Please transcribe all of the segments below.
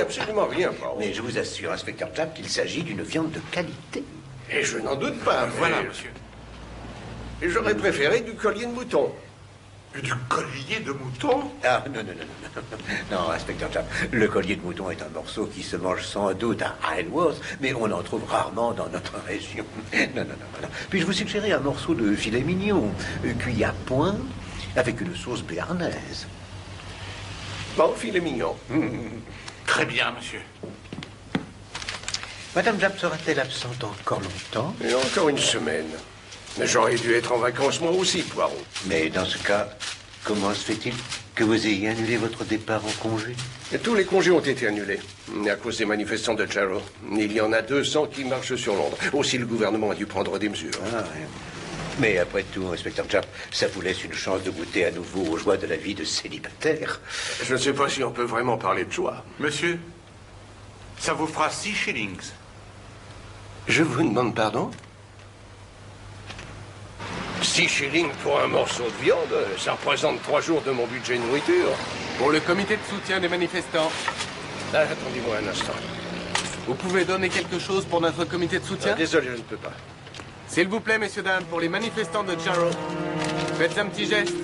absolument rien, Poirot. Mais je vous assure, inspecteur Japp, qu'il s'agit d'une viande de qualité. Et je n'en doute pas. Voilà, monsieur. Et j'aurais préféré du collier de mouton. Et du collier de mouton? Ah, non, non, non, non, non. Non, inspecteur Japp, le collier de mouton est un morceau qui se mange sans doute à Highworth, mais on en trouve rarement dans notre région. Non, non, non, non. Puis-je vous suggérer un morceau de filet mignon, cuit à point, avec une sauce béarnaise? Bon, filet mignon. Très bien, monsieur. Madame Japp sera-t-elle absente encore longtemps? Et encore une semaine. Mais j'aurais dû être en vacances moi aussi, Poirot. Mais dans ce cas, comment se fait-il que vous ayez annulé votre départ en congé? Et tous les congés ont été annulés. À cause des manifestants de Jarrow. Il y en a 200 qui marchent sur Londres. Aussi, le gouvernement a dû prendre des mesures. Ah, ouais. Mais après tout, inspecteur Japp, ça vous laisse une chance de goûter à nouveau aux joies de la vie de célibataire. Je ne sais pas si on peut vraiment parler de joie. Monsieur, ça vous fera 6 shillings. Je vous demande pardon? 6 shillings pour un morceau de viande, ça représente 3 jours de mon budget de nourriture. Pour le comité de soutien des manifestants, Ah, attendez-moi un instant. vous pouvez donner quelque chose pour notre comité de soutien? Désolé, je ne peux pas. S'il vous plaît, messieurs, dames, pour les manifestants de Jarrow, faites un petit geste.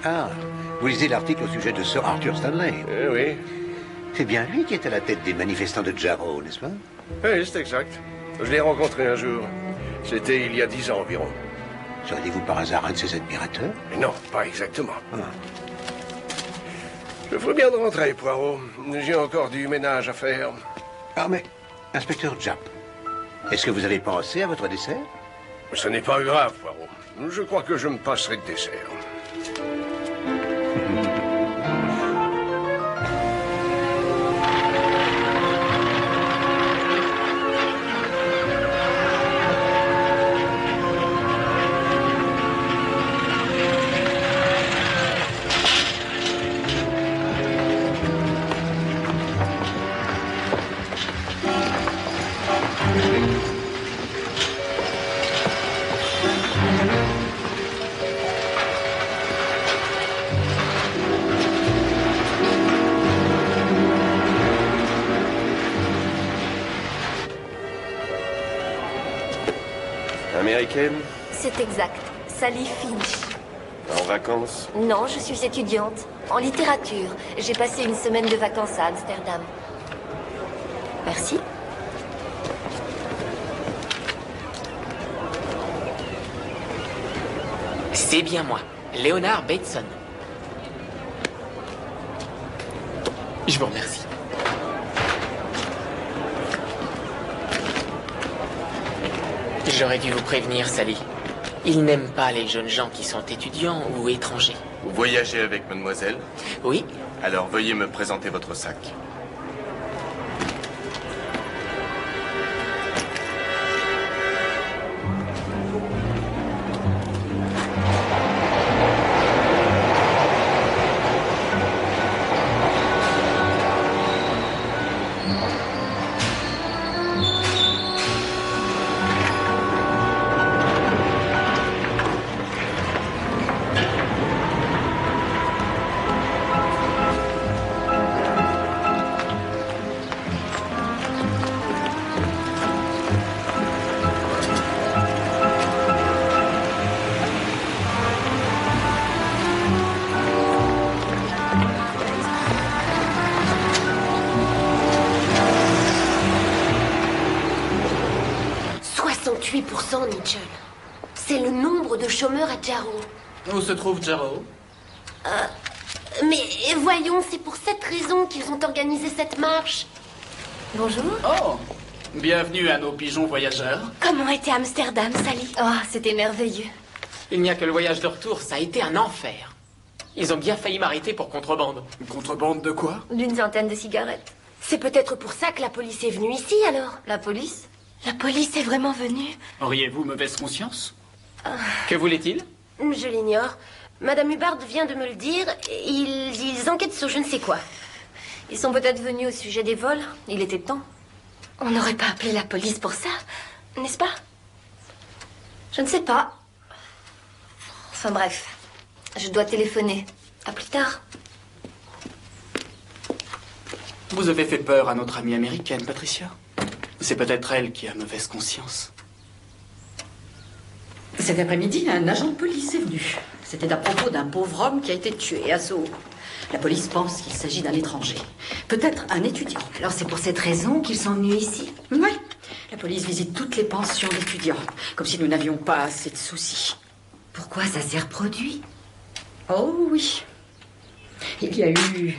Ah, vous lisez l'article au sujet de Sir Arthur Stanley. Oui. C'est bien lui qui est à la tête des manifestants de Jarrow, n'est-ce pas? Oui, c'est exact. Je l'ai rencontré un jour. C'était il y a 10 ans environ. Seriez-vous par hasard un de ses admirateurs? Mais non, pas exactement. Je ferais bien de rentrer, Poirot. J'ai encore du ménage à faire. Ah, mais, inspecteur Japp, est-ce que vous avez pensé à votre dessert? Ce n'est pas grave, Poirot. Je crois que je me passerai de dessert. Américaine? C'est exact. Sally Finch. En vacances? Non, je suis étudiante. En littérature. J'ai passé une semaine de vacances à Amsterdam. Merci. C'est bien moi, Leonard Bateson. Je vous remercie. J'aurais dû vous prévenir, Sally. Ils n'aiment pas les jeunes gens qui sont étudiants ou étrangers. Vous voyagez avec mademoiselle? Oui? Alors veuillez me présenter votre sac. Mitchell. C'est le nombre de chômeurs à Jarrow. Où se trouve Jarrow? Mais voyons, c'est pour cette raison qu'ils ont organisé cette marche. Bonjour. Oh, bienvenue à nos pigeons voyageurs. Comment était Amsterdam, Sally? Oh, c'était merveilleux. Il n'y a que le voyage de retour, ça a été un enfer. Ils ont bien failli m'arrêter pour contrebande. Contrebande de quoi? D'une centaine de cigarettes. C'est peut-être pour ça que la police est venue ici, alors. La police? La police est vraiment venue. Auriez-vous mauvaise conscience? Que voulait-il? Je l'ignore. Madame Hubbard vient de me le dire. Ils enquêtent sur je ne sais quoi. Ils sont peut-être venus au sujet des vols. Il était temps. On n'aurait pas appelé la police pour ça, n'est-ce pas? Je ne sais pas. Enfin bref, je dois téléphoner. À plus tard. Vous avez fait peur à notre amie américaine, Patricia. C'est peut-être elle qui a mauvaise conscience. Cet après-midi, un agent de police est venu. C'était à propos d'un pauvre homme qui a été tué à Soho. La police pense qu'il s'agit d'un étranger. Peut-être un étudiant. Alors c'est pour cette raison qu'ils sont venus ici? Oui. La police visite toutes les pensions d'étudiants. Comme si nous n'avions pas assez de soucis. Pourquoi ça s'est reproduit? Oh oui. Il y a eu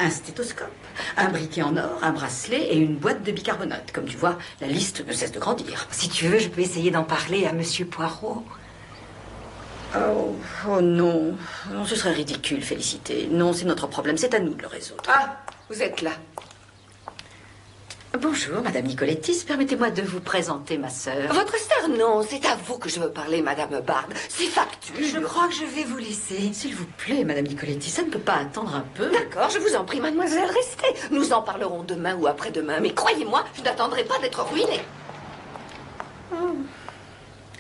un stéthoscope, un briquet en or, un bracelet et une boîte de bicarbonate. Comme tu vois, la liste ne cesse de grandir. Si tu veux, je peux essayer d'en parler à Monsieur Poirot. Oh non. Non, ce serait ridicule, Félicité. Non, c'est notre problème. C'est à nous de le résoudre. Ah, vous êtes là. Bonjour, Madame Nicolettis. Permettez-moi de vous présenter ma sœur. Votre sœur, non. C'est à vous que je veux parler, Madame Bard. C'est factuel. Je crois que je vais vous laisser. S'il vous plaît, Madame Nicolettis, ça ne peut pas attendre un peu. D'accord, je vous en prie, mademoiselle, restez. Nous en parlerons demain ou après-demain. Mais croyez-moi, je n'attendrai pas d'être ruinée.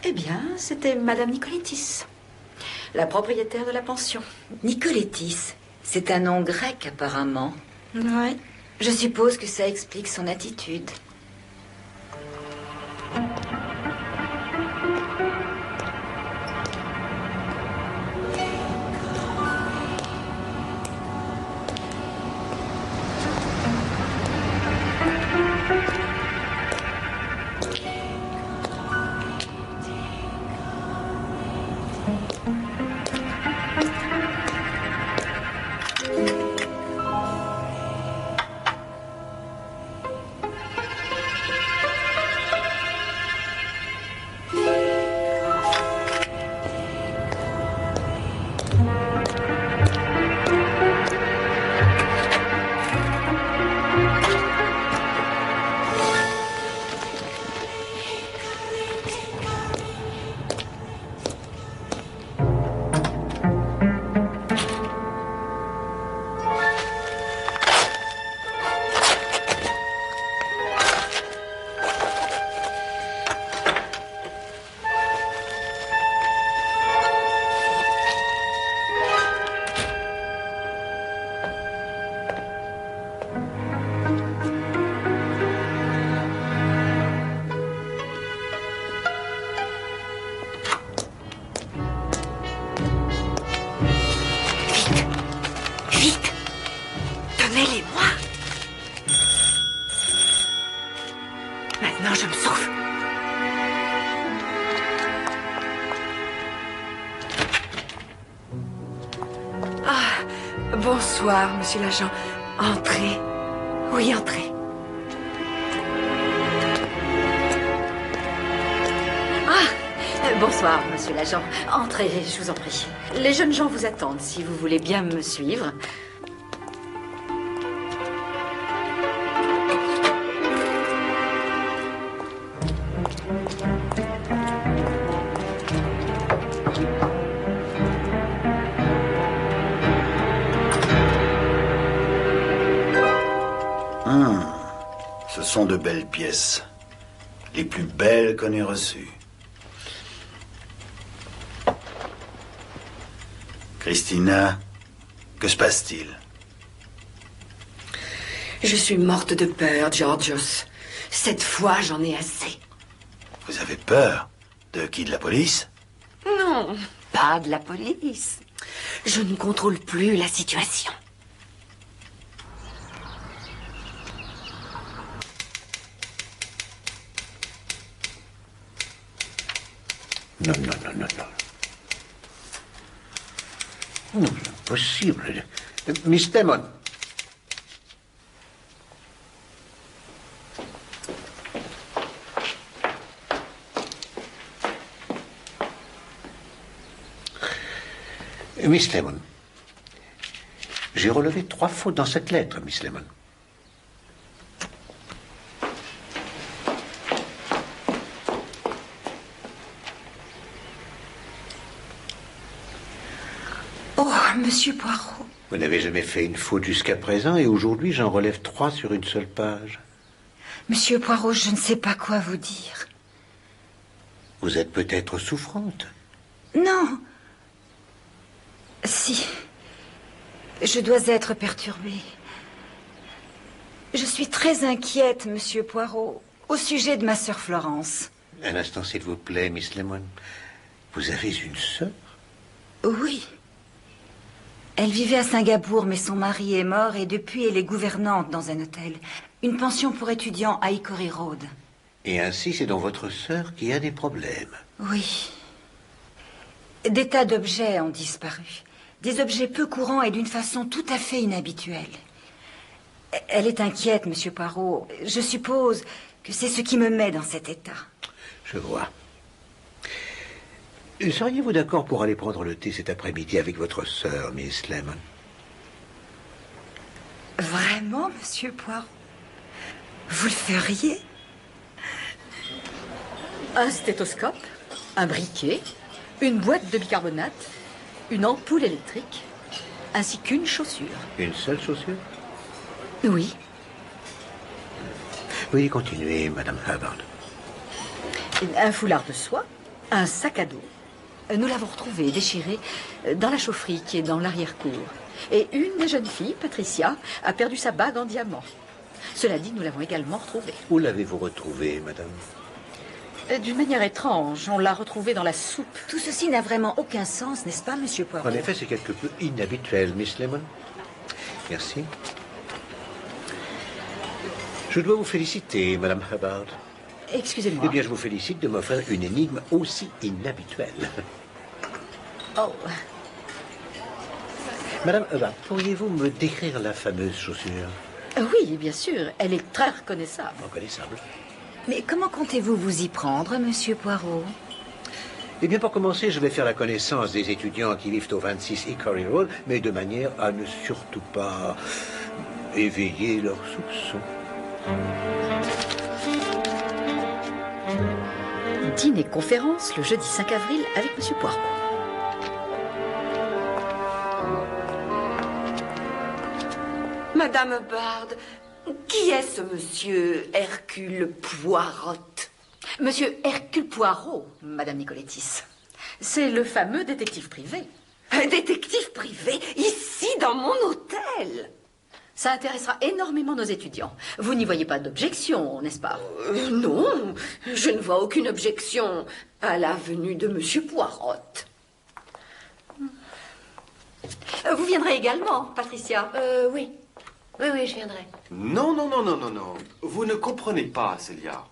Eh bien, c'était Madame Nicolettis, la propriétaire de la pension. Nicolettis, c'est un nom grec apparemment. Oui. Je suppose que ça explique son attitude. Bonsoir, monsieur l'agent. Entrez. Oui, entrez. Bonsoir, monsieur l'agent. Entrez, je vous en prie. Les jeunes gens vous attendent, si vous voulez bien me suivre. Ce sont de belles pièces. Les plus belles qu'on ait reçues. Christina, que se passe-t-il? Je suis morte de peur, Georgios. Cette fois, j'en ai assez. Vous avez peur? De qui? De la police? Non, pas de la police. Je ne contrôle plus la situation. Non, non, non, non, non. Non, impossible. Miss Damon. Miss Lemon. J'ai relevé 3 fautes dans cette lettre, Miss Lemon. Oh, Monsieur Poirot. Vous n'avez jamais fait une faute jusqu'à présent et aujourd'hui j'en relève 3 sur une seule page. Monsieur Poirot, je ne sais pas quoi vous dire. Vous êtes peut-être souffrante. Non. Si. Je dois être perturbée. suis très inquiète, monsieur Poirot, au sujet de ma sœur Florence. Un instant, s'il vous plaît, Miss Lemon. Vous avez une sœur? Oui. Elle vivait à Singapour, mais son mari est mort et depuis, elle est gouvernante dans un hôtel. Une pension pour étudiants à Hickory Road. Et ainsi, c'est donc votre sœur qui a des problèmes. Oui. Des tas d'objets ont disparu. Des objets peu courants et d'une façon tout à fait inhabituelle. Elle est inquiète, monsieur Poirot. Je suppose que c'est ce qui me met dans cet état. Je vois. Seriez-vous d'accord pour aller prendre le thé cet après-midi avec votre sœur, Miss Lemon? Vraiment, monsieur Poirot? Vous le feriez? Un stéthoscope, un briquet, une boîte de bicarbonate, une ampoule électrique, ainsi qu'une chaussure. Une seule chaussure? Oui. Veuillez continuer, Madame Hubbard. Un foulard de soie, un sac à dos. Nous l'avons retrouvé déchiré dans la chaufferie qui est dans l'arrière-cour. Et une jeune fille, Patricia, a perdu sa bague en diamant. Cela dit, nous l'avons également retrouvée. Où l'avez-vous retrouvée, Madame? D'une manière étrange, on l'a retrouvée dans la soupe. Tout ceci n'a vraiment aucun sens, n'est-ce pas, monsieur Poirot? En effet, c'est quelque peu inhabituel, Miss Lemon. Merci. Je dois vous féliciter, Madame Hubbard. Excusez-moi. Eh bien, je vous félicite de m'offrir une énigme aussi inhabituelle. Oh. Madame Hubbard, pourriez-vous me décrire la fameuse chaussure? Oui, bien sûr. Elle est très reconnaissable. Reconnaissable. Mais comment comptez-vous vous y prendre, monsieur Poirot? Eh bien, pour commencer, je vais faire la connaissance des étudiants qui vivent au 26 Hickory Road, mais de manière à ne surtout pas éveiller leurs soupçons. Dîner-conférence le jeudi 5 avril avec monsieur Poirot. Madame Hubbard, qui est ce monsieur Hercule Poirot? Monsieur Hercule Poirot, Madame Nicolettis. C'est le fameux détective privé. Un détective privé, ici, dans mon hôtel? Ça intéressera énormément nos étudiants. Vous n'y voyez pas d'objection, n'est-ce pas? Non, je ne vois aucune objection à la venue de monsieur Poirot. Vous viendrez également, Patricia? Oui. Oui, je viendrai. Non. Vous ne comprenez pas, Célia.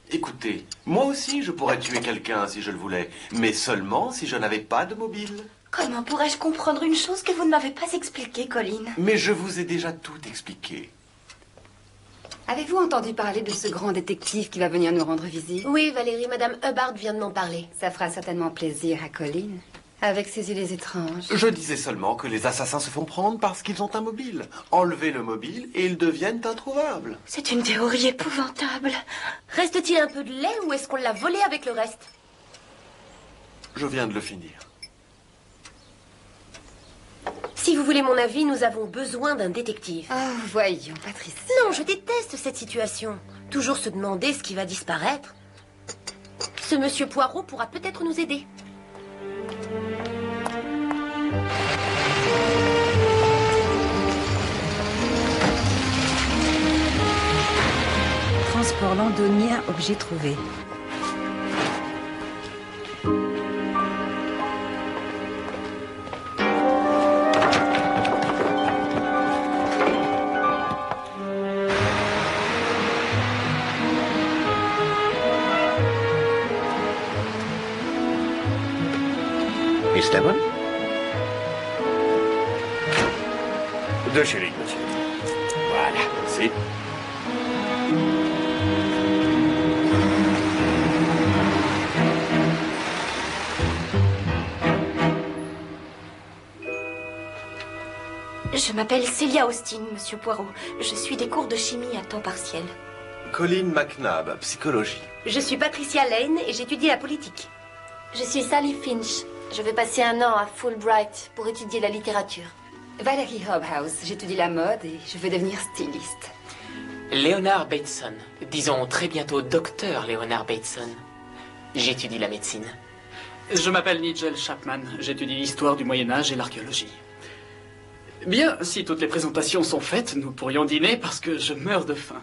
Écoutez, moi aussi, je pourrais tuer quelqu'un si je le voulais, mais seulement si je n'avais pas de mobile. Comment pourrais-je comprendre une chose que vous ne m'avez pas expliquée, Colin? Mais je vous ai déjà tout expliqué. Avez-vous entendu parler de ce grand détective qui va venir nous rendre visite? Oui, Valérie, Madame Hubbard vient de m'en parler. Ça fera certainement plaisir à Colin, avec ses idées étranges. Je disais seulement que les assassins se font prendre parce qu'ils ont un mobile. Enlevez le mobile et ils deviennent introuvables. C'est une théorie épouvantable. Reste-t-il un peu de lait ou est-ce qu'on l'a volé avec le reste? Je viens de le finir. Si vous voulez mon avis, nous avons besoin d'un détective. Oh, voyons, Patricia. Non, je déteste cette situation. Toujours se demander ce qui va disparaître. Ce monsieur Poirot pourra peut-être nous aider. Transport londonien, objet trouvé. Miss Lemon? 2 shillings, monsieur. Voilà, merci. Je m'appelle Célia Austin, monsieur Poirot. Je suis des cours de chimie à temps partiel. Colin McNabb, psychologie. Je suis Patricia Lane et j'étudie la politique. Je suis Sally Finch. Je vais passer un an à Fulbright pour étudier la littérature. Valérie Hobhouse, j'étudie la mode et je veux devenir styliste. Leonard Bateson. Disons très bientôt docteur Leonard Bateson. J'étudie la médecine. Je m'appelle Nigel Chapman. J'étudie l'histoire du Moyen-Âge et l'archéologie. Bien, si toutes les présentations sont faites, nous pourrions dîner parce que je meurs de faim.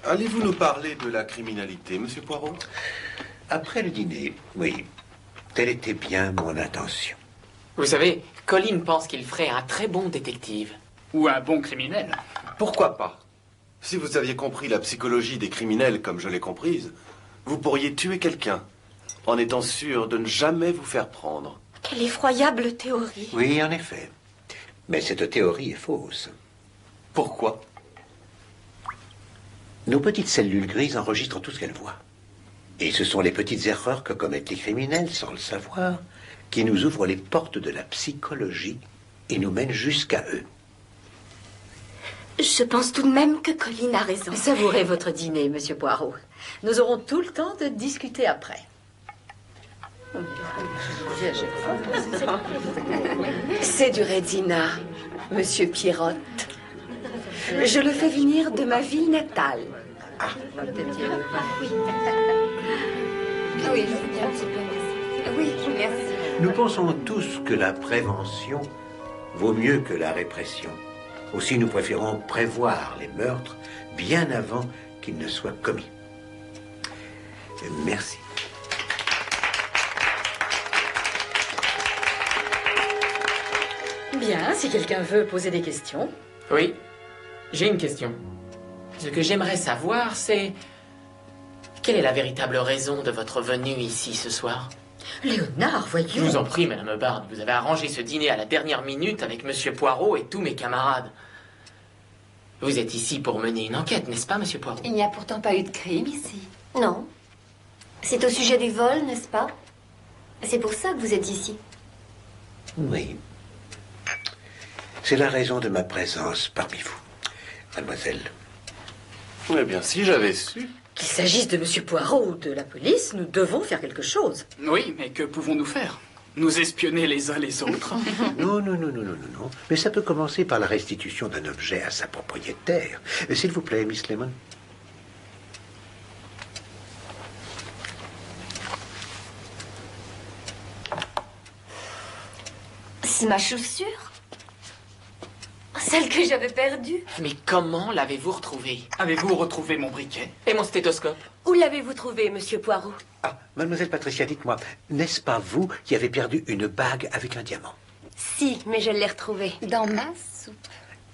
Allez-vous nous parler de la criminalité, Monsieur Poirot? Après le dîner, oui. Telle était bien mon intention. Vous savez, Colin pense qu'il ferait un très bon détective. Ou un bon criminel. Pourquoi pas? Si vous aviez compris la psychologie des criminels comme je l'ai comprise, vous pourriez tuer quelqu'un en étant sûr de ne jamais vous faire prendre. Quelle effroyable théorie. Oui, en effet. Mais cette théorie est fausse. Pourquoi? Nos petites cellules grises enregistrent tout ce qu'elles voient. Et ce sont les petites erreurs que commettent les criminels, sans le savoir, qui nous ouvrent les portes de la psychologie et nous mènent jusqu'à eux. Je pense tout de même que Colin a raison. Savourez votre dîner, Monsieur Poirot. Nous aurons tout le temps de discuter après. C'est du Redzina, Monsieur Pierrot. Je le fais venir de ma ville natale. Oui, je vous dis un petit peu merci. Oui, merci. Nous pensons tous que la prévention vaut mieux que la répression. Aussi, nous préférons prévoir les meurtres bien avant qu'ils ne soient commis. Merci. Bien, si quelqu'un veut poser des questions. Oui, j'ai une question. Ce que j'aimerais savoir, c'est... Quelle est la véritable raison de votre venue ici ce soir? Léonard, voyons. Je vous en prie, Madame Hubbard, vous avez arrangé ce dîner à la dernière minute avec Monsieur Poirot et tous mes camarades. Vous êtes ici pour mener une enquête, n'est-ce pas, Monsieur Poirot? Il n'y a pourtant pas eu de crime ici. Non. C'est au sujet des vols, n'est-ce pas? C'est pour ça que vous êtes ici. Oui. C'est la raison de ma présence parmi vous, mademoiselle. Eh bien, si j'avais su... Qu'il s'agisse de Monsieur Poirot ou de la police, nous devons faire quelque chose. Oui, mais que pouvons-nous faire? Nous espionner les uns les autres? Non. Mais ça peut commencer par la restitution d'un objet à sa propriétaire. S'il vous plaît, Miss Lemon. C'est ma chaussure? Celle que j'avais perdue? Mais comment l'avez-vous retrouvée? Avez-vous retrouvé mon briquet? Et mon stéthoscope? Où l'avez-vous trouvée, Monsieur Poirot? Ah, mademoiselle Patricia, dites-moi, n'est-ce pas vous qui avez perdu une bague avec un diamant? Si, mais je l'ai retrouvée. Dans ma soupe.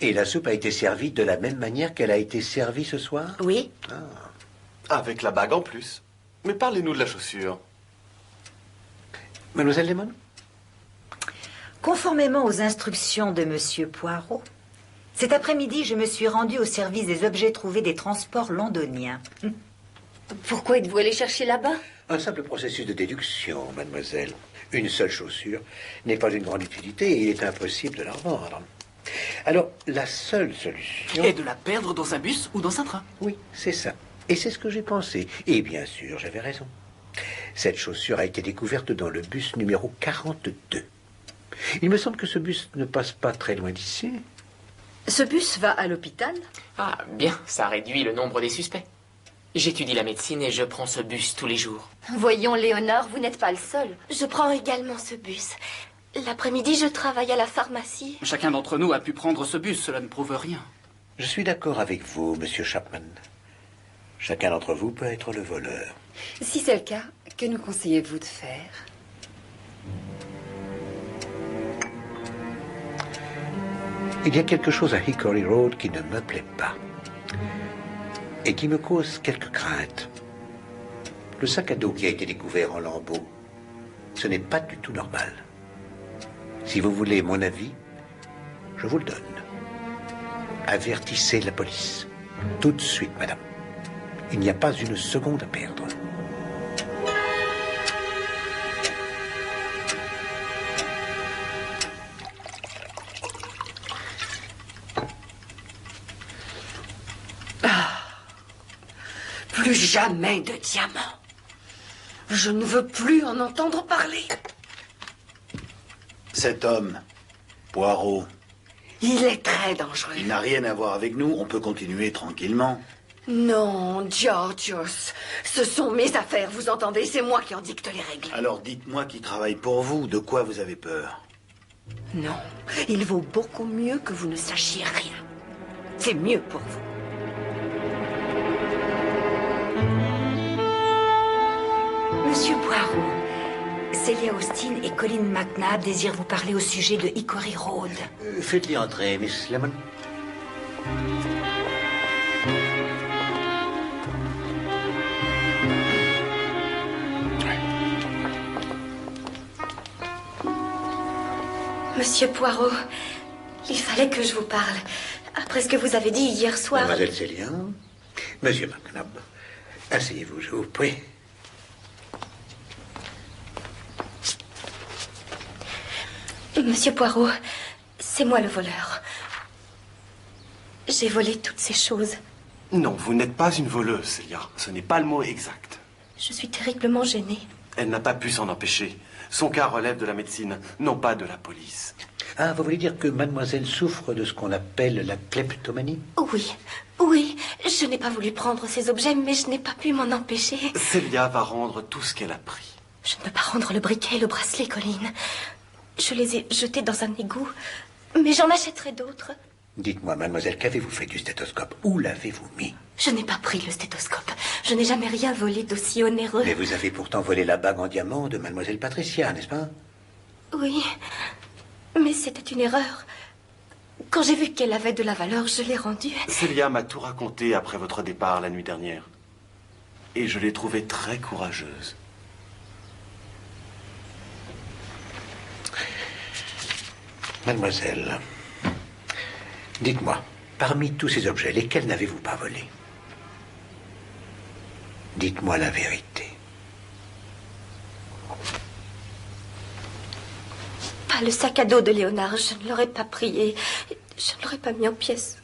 Et la soupe a été servie de la même manière qu'elle a été servie ce soir? Oui. Avec la bague en plus. Mais parlez-nous de la chaussure. Mademoiselle Lemon? Conformément aux instructions de Monsieur Poirot, cet après-midi, je me suis rendue au service des objets trouvés des transports londoniens. Pourquoi êtes-vous allé chercher là-bas? Un simple processus de déduction, mademoiselle. Une seule chaussure n'est pas d'une grande utilité et il est impossible de la revendre. Alors, la seule solution... est de la perdre dans un bus ou dans un train? Oui, c'est ça. Et c'est ce que j'ai pensé. Et bien sûr, j'avais raison. Cette chaussure a été découverte dans le bus numéro 42. Il me semble que ce bus ne passe pas très loin d'ici. Ce bus va à l'hôpital? Ah, bien, ça réduit le nombre des suspects. J'étudie la médecine et je prends ce bus tous les jours. Voyons, Léonard, vous n'êtes pas le seul. Je prends également ce bus. L'après-midi, je travaille à la pharmacie. Chacun d'entre nous a pu prendre ce bus, cela ne prouve rien. Je suis d'accord avec vous, Monsieur Chapman. Chacun d'entre vous peut être le voleur. Si c'est le cas, que nous conseillez-vous de faire? Il y a quelque chose à Hickory Road qui ne me plaît pas et qui me cause quelques craintes. Le sac à dos qui a été découvert en lambeaux, ce n'est pas du tout normal. Si vous voulez mon avis, je vous le donne. Avertissez la police. Tout de suite, madame. Il n'y a pas une seconde à perdre. Plus jamais de diamants. Je ne veux plus en entendre parler. Cet homme, Poirot, Il est très dangereux. il n'a rien à voir avec nous, on peut continuer tranquillement. Non, Georgios, ce sont mes affaires, vous entendez? C'est moi qui en dicte les règles. Alors dites-moi qui travaille pour vous, de quoi vous avez peur? Non, il vaut beaucoup mieux que vous ne sachiez rien. C'est mieux pour vous. Monsieur Poirot, Celia Austin et Colin McNabb désirent vous parler au sujet de Hickory Road. Faites-les entrer, Miss Lemon. Monsieur Poirot, il fallait que je vous parle. Après ce que vous avez dit hier soir... Mademoiselle Celia, Monsieur McNabb, asseyez-vous, je vous prie. Monsieur Poirot, c'est moi le voleur. J'ai volé toutes ces choses. Non, vous n'êtes pas une voleuse, Celia. Ce n'est pas le mot exact. Je suis terriblement gênée. Elle n'a pas pu s'en empêcher. Son cas relève de la médecine, non pas de la police. Ah, vous voulez dire que mademoiselle souffre de ce qu'on appelle la kleptomanie? Oui, oui, je n'ai pas voulu prendre ces objets, mais je n'ai pas pu m'en empêcher. Celia va rendre tout ce qu'elle a pris. Je ne peux pas rendre le briquet et le bracelet, Colline. Je les ai jetés dans un égout, mais j'en achèterai d'autres. Dites-moi, mademoiselle, qu'avez-vous fait du stéthoscope? Où l'avez-vous mis? Je n'ai pas pris le stéthoscope. Je n'ai jamais rien volé d'aussi onéreux. Mais vous avez pourtant volé la bague en diamant de mademoiselle Patricia, n'est-ce pas? Oui, mais c'était une erreur. Quand j'ai vu qu'elle avait de la valeur, je l'ai rendue. Celia m'a tout raconté après votre départ la nuit dernière. Et je l'ai trouvée très courageuse. Mademoiselle, dites-moi, parmi tous ces objets, lesquels n'avez-vous pas volé? Dites-moi la vérité. Pas le sac à dos de Léonard, je ne l'aurais pas pris et je ne l'aurais pas mis en pièces.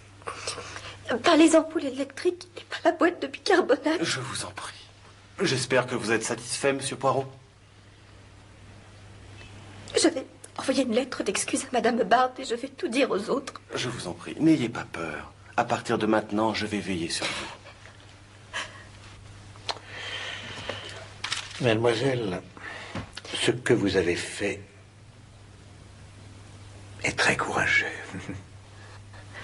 Pas les ampoules électriques et pas la boîte de bicarbonate. Je vous en prie. J'espère que vous êtes satisfait, Monsieur Poirot. Je vais envoyer une lettre d'excuse à Madame Bard et je vais tout dire aux autres. Je vous en prie, n'ayez pas peur. À partir de maintenant, je vais veiller sur vous. Mademoiselle, ce que vous avez fait est très courageux.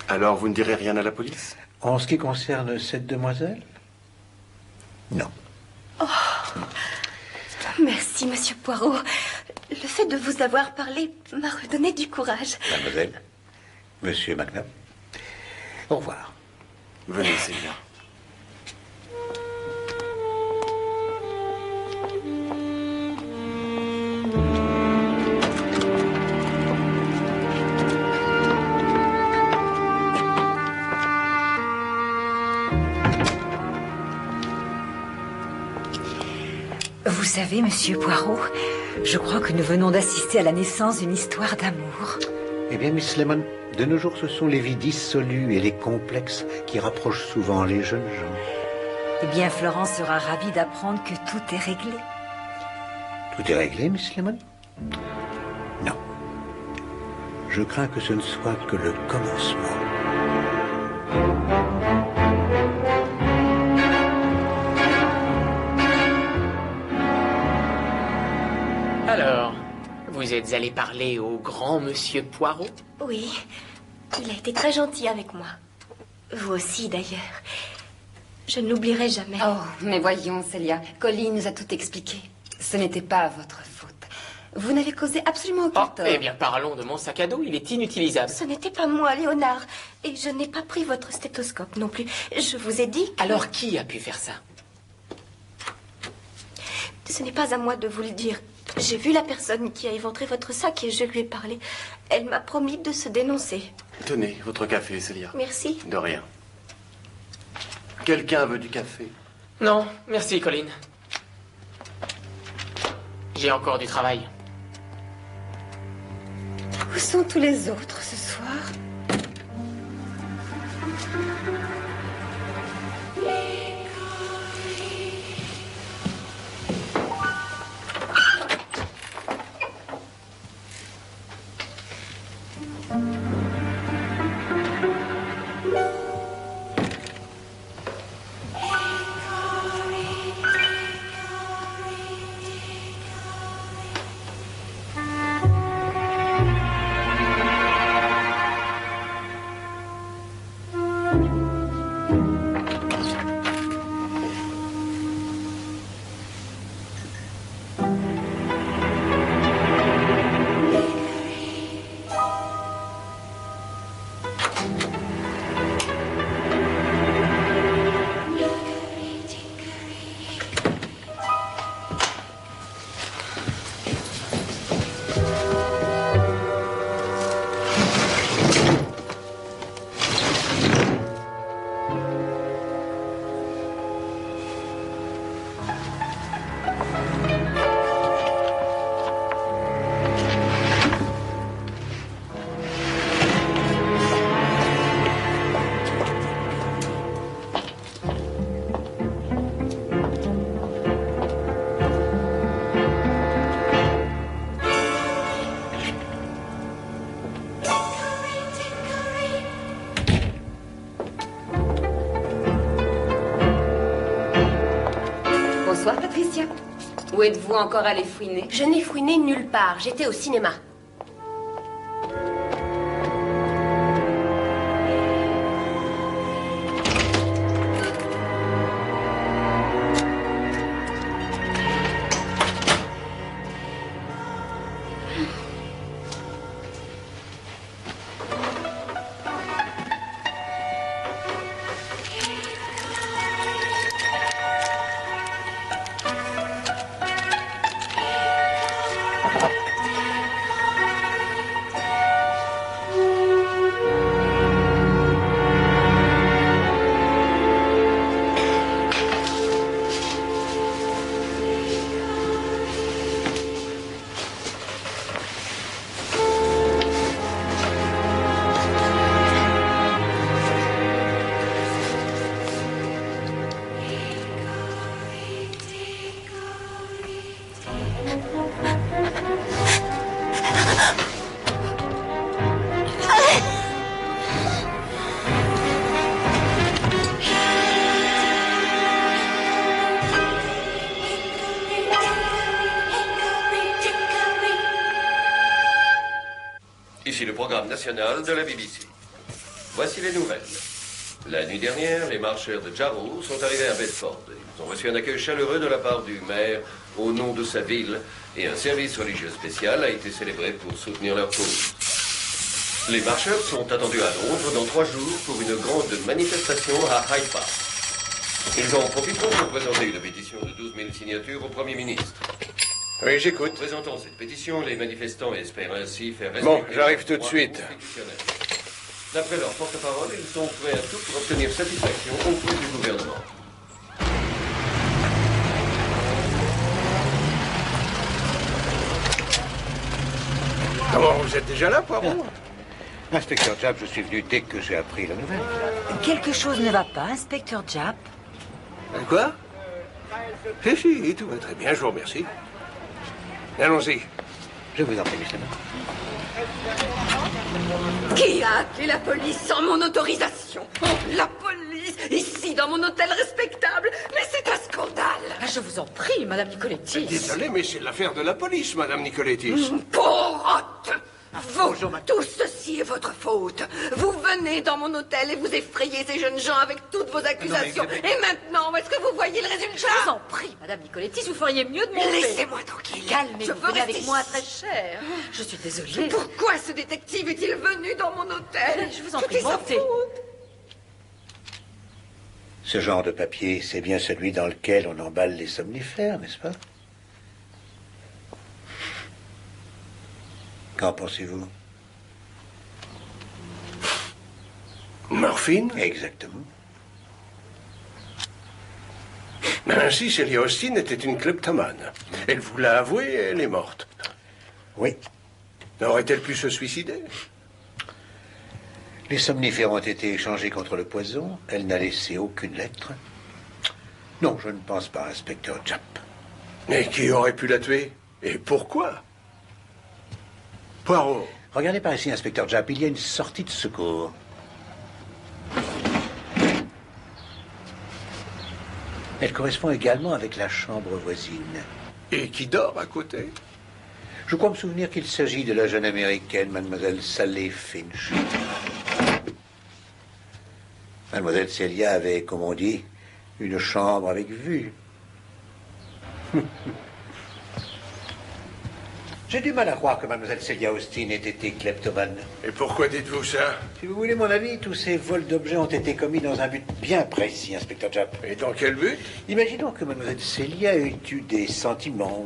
Alors, vous ne direz rien à la police? En ce qui concerne cette demoiselle? Non. Oh, merci, Monsieur Poirot. Le fait de vous avoir parlé m'a redonné du courage. Mademoiselle, Monsieur McNabb, au revoir. Venez, Celia. Vous savez, Monsieur Poirot, je crois que nous venons d'assister à la naissance d'une histoire d'amour. Eh bien, Miss Lemon, de nos jours, ce sont les vies dissolues et les complexes qui rapprochent souvent les jeunes gens. Eh bien, Florence sera ravie d'apprendre que tout est réglé. Tout est réglé, Miss Lemon? Non. Je crains que ce ne soit que le commencement. Alors, vous êtes allé parler au grand monsieur Poirot? Oui, il a été très gentil avec moi. Vous aussi, d'ailleurs. Je ne l'oublierai jamais. Oh, mais voyons, Celia, Colin nous a tout expliqué. Ce n'était pas votre faute. Vous n'avez causé absolument aucun tort. Eh bien, parlons de mon sac à dos, il est inutilisable. Ce n'était pas moi, Léonard. Et je n'ai pas pris votre stéthoscope non plus. Je vous ai dit que... Alors, qui a pu faire ça? Ce n'est pas à moi de vous le dire. J'ai vu la personne qui a éventré votre sac et je lui ai parlé. Elle m'a promis de se dénoncer. Tenez, votre café, Celia. Merci. De rien. Quelqu'un veut du café? Non, merci, Colin. J'ai encore du travail. Où sont tous les autres ce soir? Bonsoir, Patricia. Où êtes-vous encore allée fouiner? Je n'ai fouiné nulle part. J'étais au cinéma. Ici le programme national de la BBC. Voici les nouvelles. La nuit dernière, les marcheurs de Jarrow sont arrivés à Bedford. Ils ont reçu un accueil chaleureux de la part du maire au nom de sa ville et un service religieux spécial a été célébré pour soutenir leur cause. Les marcheurs sont attendus à Londres dans 3 jours pour une grande manifestation à Hyde Park. Ils en profiteront pour présenter une pétition de 12 000 signatures au Premier ministre. Oui, j'écoute. Présentant cette pétition, les manifestants espèrent ainsi faire respecter... Bon, j'arrive tout de suite. D'après leur porte-parole, ils sont prêts à tout pour obtenir satisfaction auprès du gouvernement. Comment, vous êtes déjà là, Poirot? Inspecteur Japp, je suis venu dès que j'ai appris la nouvelle. Quelque chose ne va pas, inspecteur Japp? Quoi? Si, tout va très bien, je vous remercie. Allons-y. Je vous en prie, Miss Lemon. Qui a appelé la police sans mon autorisation? Oh, la police! Ici, dans mon hôtel respectable! Mais c'est un scandale! Ah, je vous en prie, Madame Nicolettis. Désolé, mais c'est l'affaire de la police, Madame Nicolettis. Porotte! Vous, tout ceci est votre faute. Vous venez dans mon hôtel et vous effrayez ces jeunes gens avec toutes vos accusations. Et maintenant, est-ce que vous voyez le résultat? Je vous en prie, Madame Nicolettis, vous feriez mieux de monter. Laissez-moi tranquille. Calmez-vous, venez rester avec moi très cher. Je suis désolée. Pourquoi ce détective est-il venu dans mon hôtel? Je vous en Tout prie, est sa montez. faute. Ce genre de papier, c'est bien celui dans lequel on emballe les somnifères, n'est-ce pas? Qu'en pensez-vous? Morphine? Exactement. Ainsi, Celia Austin était une kleptomane. Elle vous l'a avoué et elle est morte. Oui. Aurait-elle pu se suicider? Les somnifères ont été échangés contre le poison. Elle n'a laissé aucune lettre. Non, je ne pense pas, inspecteur Japp. Mais qui aurait pu la tuer? Et pourquoi? Poirot. Regardez par ici, inspecteur Japp, il y a une sortie de secours. Elle correspond également avec la chambre voisine. Et qui dort à côté? Je crois me souvenir qu'il s'agit de la jeune américaine, mademoiselle Sally Finch. Mademoiselle Celia avait, comme on dit, une chambre avec vue. J'ai du mal à croire que mademoiselle Celia Austin ait été kleptomane. Et pourquoi dites-vous ça? Si vous voulez mon avis, tous ces vols d'objets ont été commis dans un but bien précis, inspecteur Japp. Et dans quel but? Imaginons que mademoiselle Celia ait eu des sentiments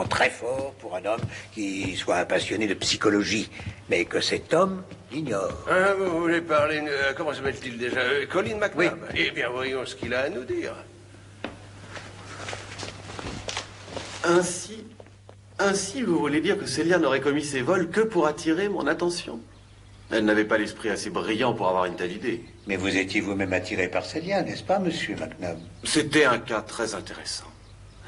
très forts pour un homme qui soit un passionné de psychologie, mais que cet homme l'ignore. Ah, vous voulez parler... comment s'appelle-t-il déjà? Colin McNabb. Oui. Eh bien, voyons ce qu'il a à nous dire. Ainsi, vous voulez dire que Celia n'aurait commis ces vols que pour attirer mon attention? Elle n'avait pas l'esprit assez brillant pour avoir une telle idée. Mais vous étiez vous-même attiré par Celia, n'est-ce pas, monsieur McNabb? C'était un cas très intéressant.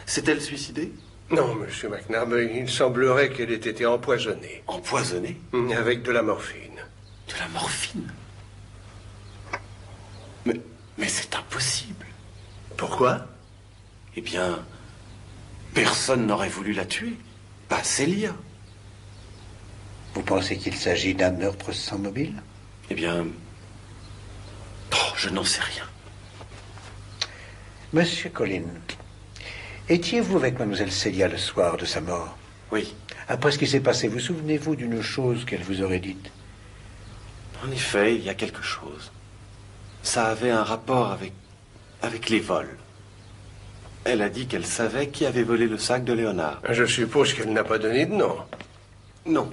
S'est-elle suicidée? Non, monsieur McNabb, il semblerait qu'elle ait été empoisonnée. Empoisonnée? Avec de la morphine. De la morphine? Mais c'est impossible. Pourquoi? eh bien, personne n'aurait voulu la tuer. Pas Célia. Vous pensez qu'il s'agit d'un meurtre sans mobile? Eh bien... Oh, je n'en sais rien. Monsieur Collin, étiez-vous avec mademoiselle Célia le soir de sa mort? Oui. Après ce qui s'est passé, vous souvenez-vous d'une chose qu'elle vous aurait dite? En effet, il y a quelque chose. Ça avait un rapport avec les vols. Elle a dit qu'elle savait qui avait volé le sac de Léonard. Je suppose qu'elle n'a pas donné de nom. Non.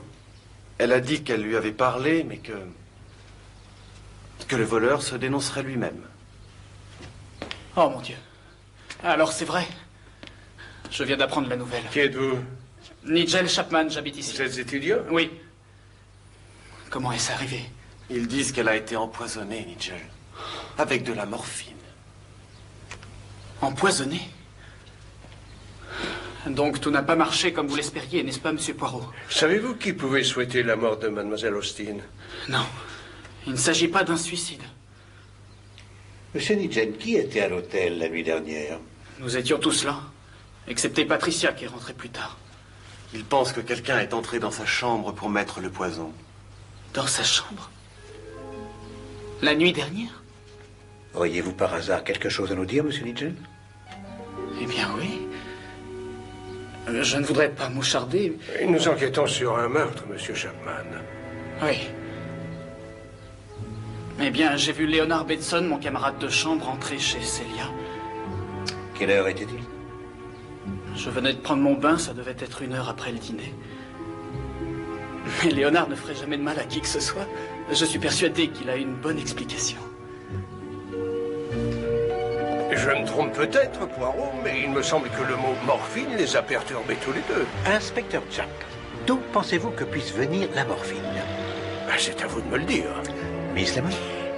Elle a dit qu'elle lui avait parlé, mais que le voleur se dénoncerait lui-même. Oh mon Dieu. Alors c'est vrai. Je viens d'apprendre la nouvelle. Qui êtes-vous? Nigel Chapman, j'habite ici. Vous êtes étudiant? Oui. Comment est-ce arrivé? Ils disent qu'elle a été empoisonnée, Nigel. Avec de la morphine. Empoisonnée? Donc tout n'a pas marché comme vous l'espériez, n'est-ce pas, monsieur Poirot? Savez-vous qui pouvait souhaiter la mort de mademoiselle Austin? Non. Il ne s'agit pas d'un suicide. Monsieur Nigel, qui était à l'hôtel la nuit dernière? Nous étions tous là, excepté Patricia qui est rentrée plus tard. Il pense que quelqu'un est entré dans sa chambre pour mettre le poison. Dans sa chambre? La nuit dernière? Auriez-vous par hasard quelque chose à nous dire, monsieur Nigel? Eh bien oui. Je ne voudrais pas moucharder. Nous enquêtons sur un meurtre, monsieur Chapman. Oui. Eh bien, j'ai vu Leonard Betson, mon camarade de chambre, entrer chez Célia. Quelle heure était-il? Je venais de prendre mon bain, ça devait être 1 heure après le dîner. Mais Léonard ne ferait jamais de mal à qui que ce soit. Je suis persuadé qu'il a une bonne explication. Je me trompe peut-être, Poirot, mais il me semble que le mot morphine les a perturbés tous les deux. Inspecteur Jack, d'où pensez-vous que puisse venir la morphine? C'est à vous de me le dire. Miss Lemon?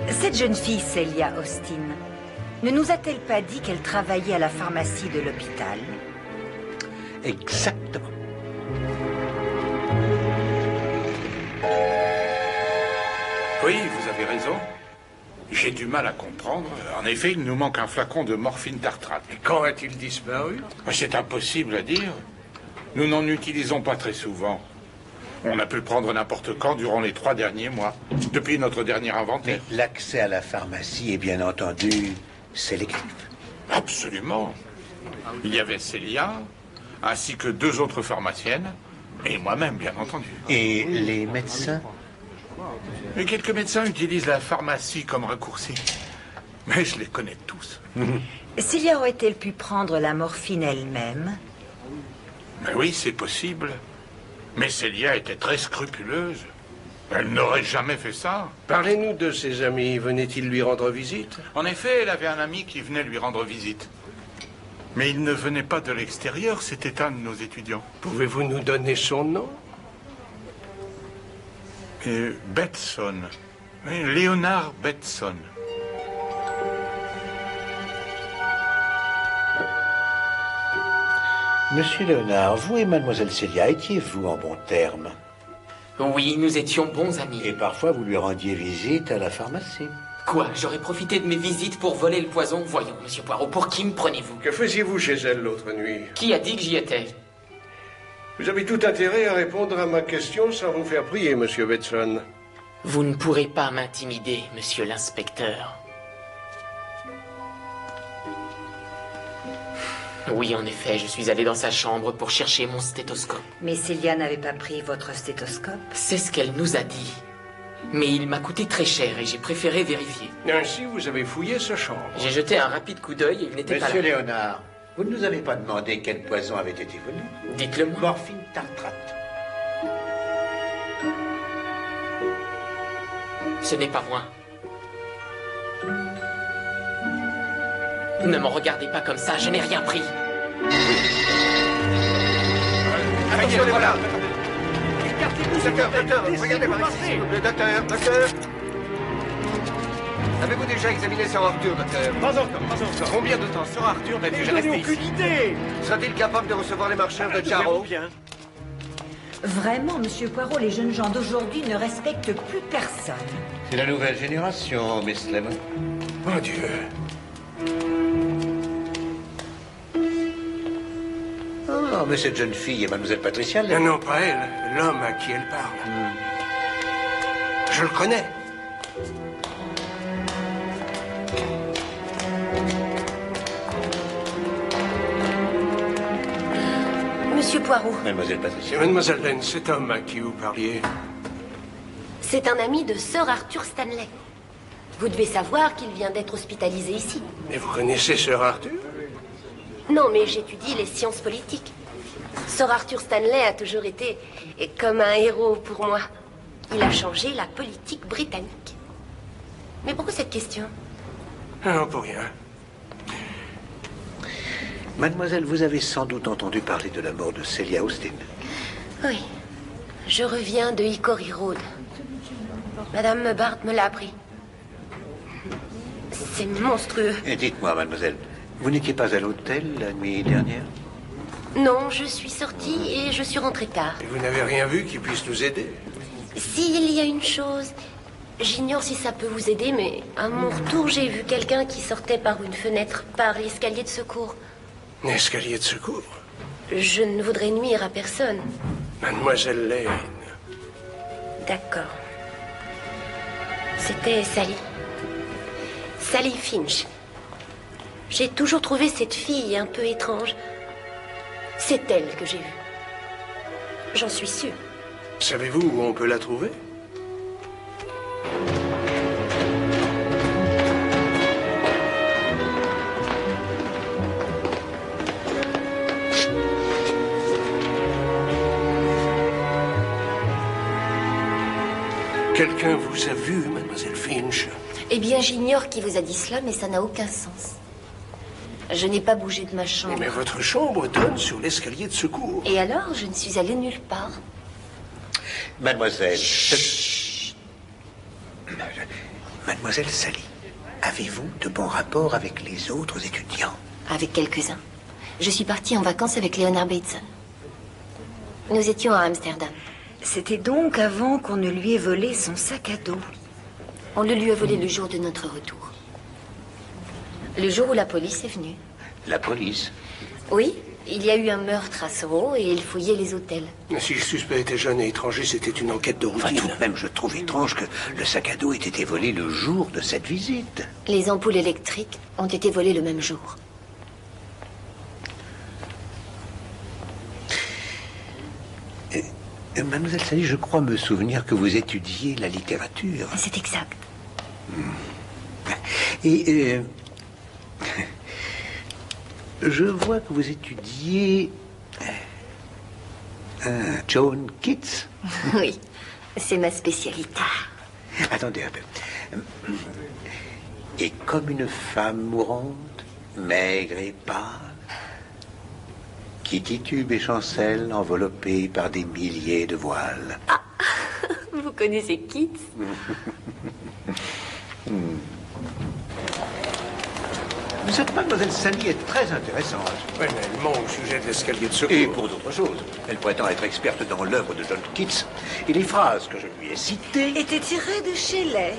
Cette jeune fille, Célia Austin, ne nous a-t-elle pas dit qu'elle travaillait à la pharmacie de l'hôpital? Exactement. Oui, vous avez raison. J'ai du mal à comprendre. En effet, il nous manque un flacon de morphine tartrate. Et quand a-t-il disparu? C'est impossible à dire. Nous n'en utilisons pas très souvent. On a pu le prendre n'importe quand durant les 3 derniers mois, depuis notre dernier inventaire. Mais l'accès à la pharmacie est bien entendu sélectif. Absolument. Il y avait Célia, ainsi que 2 autres pharmaciennes, et moi-même, bien entendu. Et les médecins? Et quelques médecins utilisent la pharmacie comme raccourci. Mais je les connais tous. Célia aurait-elle pu prendre la morphine elle-même? Mais oui, c'est possible. Mais Célia était très scrupuleuse. Elle n'aurait jamais fait ça. Parlez-nous de ses amis. Venait-il lui rendre visite? En effet, elle avait un ami qui venait lui rendre visite. Mais il ne venait pas de l'extérieur, c'était un de nos étudiants. Pouvez-vous nous donner son nom? Betson. Léonard Betson. Monsieur Léonard, vous et mademoiselle Célia, étiez-vous en bons termes? Oui, nous étions bons amis. Et parfois, vous lui rendiez visite à la pharmacie. Quoi? J'aurais profité de mes visites pour voler le poison? Voyons, monsieur Poirot, pour qui me prenez-vous? Que faisiez-vous chez elle l'autre nuit? Qui a dit que j'y étais? Vous avez tout intérêt à répondre à ma question sans vous faire prier, monsieur Betson. Vous ne pourrez pas m'intimider, monsieur l'inspecteur. Oui, en effet, je suis allé dans sa chambre pour chercher mon stéthoscope. Mais Célia n'avait pas pris votre stéthoscope? C'est ce qu'elle nous a dit. Mais il m'a coûté très cher et j'ai préféré vérifier. Ainsi, vous avez fouillé sa chambre. J'ai jeté un rapide coup d'œil et il n'était pas là. Monsieur Léonard, vous ne nous avez pas demandé quel poison avait été volé? Dites-le moi. Morphine tartrate. Ce n'est pas moi. Ne me regardez pas comme ça, je n'ai rien pris. Attention, voilà. Docteur, regardez par ici, s'il vous plaît. Docteur. Avez-vous déjà examiné Sir Arthur, docteur? Pas encore. Combien de temps Sir Arthur va déjà rester ici? Aucune idée. Sera-t-il capable de recevoir les marcheurs de Jarrow? Vraiment, monsieur Poirot, les jeunes gens d'aujourd'hui ne respectent plus personne. C'est la nouvelle génération, Miss Lemon. Mon Dieu. Non, mais cette jeune fille est mademoiselle Patricia. Non, pas elle. L'homme à qui elle parle. Je le connais. Monsieur Poirot. Mademoiselle Patricia. Mademoiselle Lane, cet homme à qui vous parliez. C'est un ami de Sir Arthur Stanley. Vous devez savoir qu'il vient d'être hospitalisé ici. Et vous connaissez Sir Arthur? Non, mais j'étudie les sciences politiques. Sir Arthur Stanley a toujours été comme un héros pour moi. Il a changé la politique britannique. Mais pourquoi cette question? Non, pour rien. Mademoiselle, vous avez sans doute entendu parler de la mort de Celia Austin. Oui. Je reviens de Hickory Road. Madame Bard me l'a appris. C'est monstrueux. Et dites-moi, mademoiselle, vous n'étiez pas à l'hôtel la nuit dernière? Non, je suis sortie et je suis rentrée tard. Et vous n'avez rien vu qui puisse nous aider? S'il y a une chose, j'ignore si ça peut vous aider, mais à mon retour, j'ai vu quelqu'un qui sortait par une fenêtre, par l'escalier de secours. Un escalier de secours? Je ne voudrais nuire à personne. Mademoiselle Lane. D'accord. C'était Sally. Sally Finch. J'ai toujours trouvé cette fille un peu étrange. C'est elle que j'ai vue. J'en suis sûre. Savez-vous où on peut la trouver? Quelqu'un vous a vu, mademoiselle Finch? Eh bien, j'ignore qui vous a dit cela, mais ça n'a aucun sens. Je n'ai pas bougé de ma chambre. Mais votre chambre donne sur l'escalier de secours. Et alors, je ne suis allée nulle part. Mademoiselle... Mademoiselle Sally, avez-vous de bons rapports avec les autres étudiants? Avec quelques-uns. Je suis partie en vacances avec Leonard Bateson. Nous étions à Amsterdam. C'était donc avant qu'on ne lui ait volé son sac à dos. On le lui a volé le jour de notre retour. Le jour où la police est venue. La police? Oui, il y a eu un meurtre à Soho et il fouillait les hôtels. Si le suspect était jeune et étranger, c'était une enquête de routine. Enfin, tout de même, je trouve étrange que le sac à dos ait été volé le jour de cette visite. Les ampoules électriques ont été volées le même jour. Mademoiselle Sally, je crois me souvenir que vous étudiez la littérature. C'est exact. Et je vois que vous étudiez Joan Keats. Oui, c'est ma spécialité. Attendez un peu. Et comme une femme mourante, maigre et pâle, qui titube et chancelle, enveloppée par des milliers de voiles. Ah, vous connaissez Keats? Cette mademoiselle Sally est très intéressante. Oui, mais elle ment au sujet de l'escalier de secours. Et pour d'autres choses. Elle prétend être experte dans l'œuvre de John Keats. Et les phrases que je lui ai citées... étaient tirées de Shelley.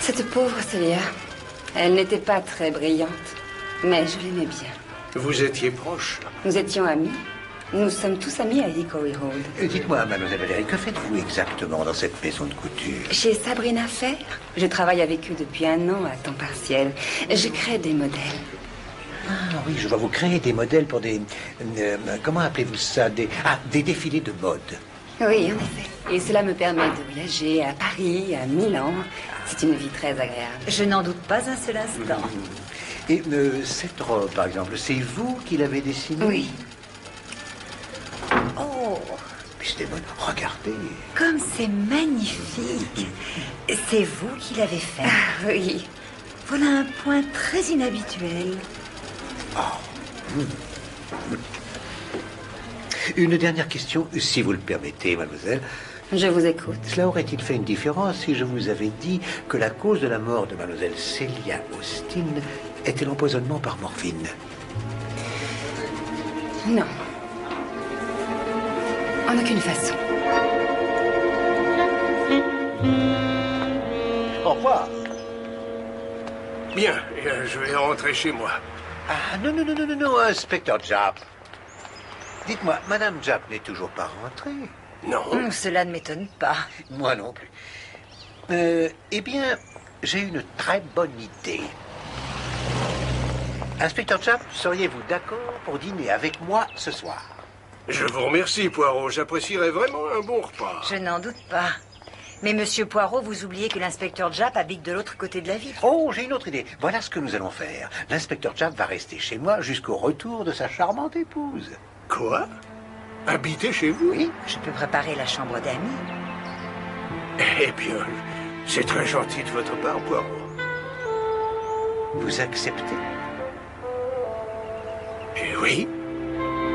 Cette pauvre Celia, elle n'était pas très brillante, mais je l'aimais bien. Vous étiez proche? Nous étions amis. Nous sommes tous amis à Hickory Road. Dites-moi, mademoiselle Valérie, que faites-vous exactement dans cette maison de couture? Chez Sabrina Fair. Je travaille avec eux depuis 1 an à temps partiel. Je crée des modèles. Ah oui, je vois, vous créer des modèles pour des... comment appelez-vous ça? Des défilés de mode. Oui, en effet. Et cela me permet de voyager à Paris, à Milan. C'est une vie très agréable. Je n'en doute pas un seul instant. Et cette robe, par exemple, c'est vous qui l'avez dessinée? Oui. Oh, Miss Damon, regardez. Comme c'est magnifique. C'est vous qui l'avez fait. Ah, oui. Voilà un point très inhabituel. Une dernière question, si vous le permettez, mademoiselle. Je vous écoute. Cela aurait-il fait une différence si je vous avais dit que la cause de la mort de mademoiselle Celia Austin était l'empoisonnement par morphine? Non. En aucune façon. Au revoir. Bien, je vais rentrer chez moi. Ah, non, inspecteur Japp. Dites-moi, Madame Japp n'est toujours pas rentrée? Non. Cela ne m'étonne pas. Moi non plus. Eh bien, j'ai une très bonne idée. Inspecteur Japp, seriez-vous d'accord pour dîner avec moi ce soir? Je vous remercie, Poirot. J'apprécierais vraiment un bon repas. Je n'en doute pas. Mais monsieur Poirot, vous oubliez que l'inspecteur Japp habite de l'autre côté de la ville. Oh, j'ai une autre idée. Voilà ce que nous allons faire. L'inspecteur Japp va rester chez moi jusqu'au retour de sa charmante épouse. Quoi? Habiter chez vous? Oui. Je peux préparer la chambre d'amis. Eh bien, c'est très gentil de votre part, Poirot. Vous acceptez? Eh oui,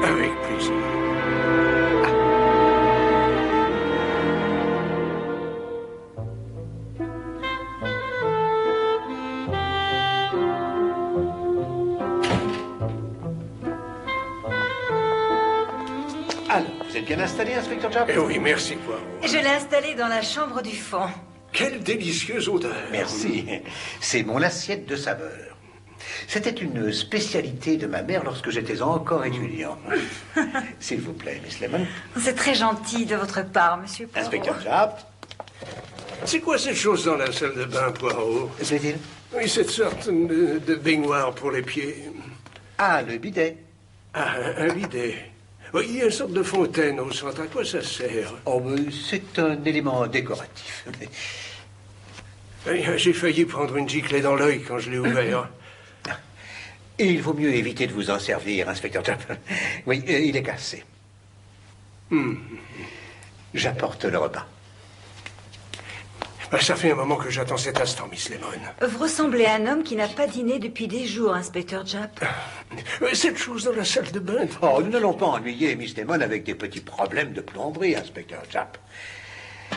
avec plaisir. Alors, vous êtes bien installé, inspecteur Japp? Eh oui, merci, Poirot. Je l'ai installé dans la chambre du fond. Quelle délicieuse odeur. Merci. C'est mon assiette de saveur. C'était une spécialité de ma mère lorsque j'étais encore étudiant. S'il vous plaît, Miss Lemon. C'est très gentil de votre part, monsieur Poirot. Inspecteur Japp. C'est quoi cette chose dans la salle de bain, Poirot? C'est-il? Oui, cette sorte de baignoire pour les pieds. Ah, le bidet. Ah, un bidet. Oui, il y a une sorte de fontaine au centre. À quoi ça sert? Oh, c'est un élément décoratif. J'ai failli prendre une giclée dans l'œil quand je l'ai ouvert. Et il vaut mieux éviter de vous en servir, inspecteur Japp. Oui, il est cassé. J'apporte le repas. Ben, ça fait un moment que j'attends cet instant, Miss Lemon. Vous ressemblez à un homme qui n'a pas dîné depuis des jours, inspecteur Japp. Cette chose dans la salle de bain... Oh, nous n'allons pas ennuyer Miss Damon avec des petits problèmes de plomberie, inspecteur Japp.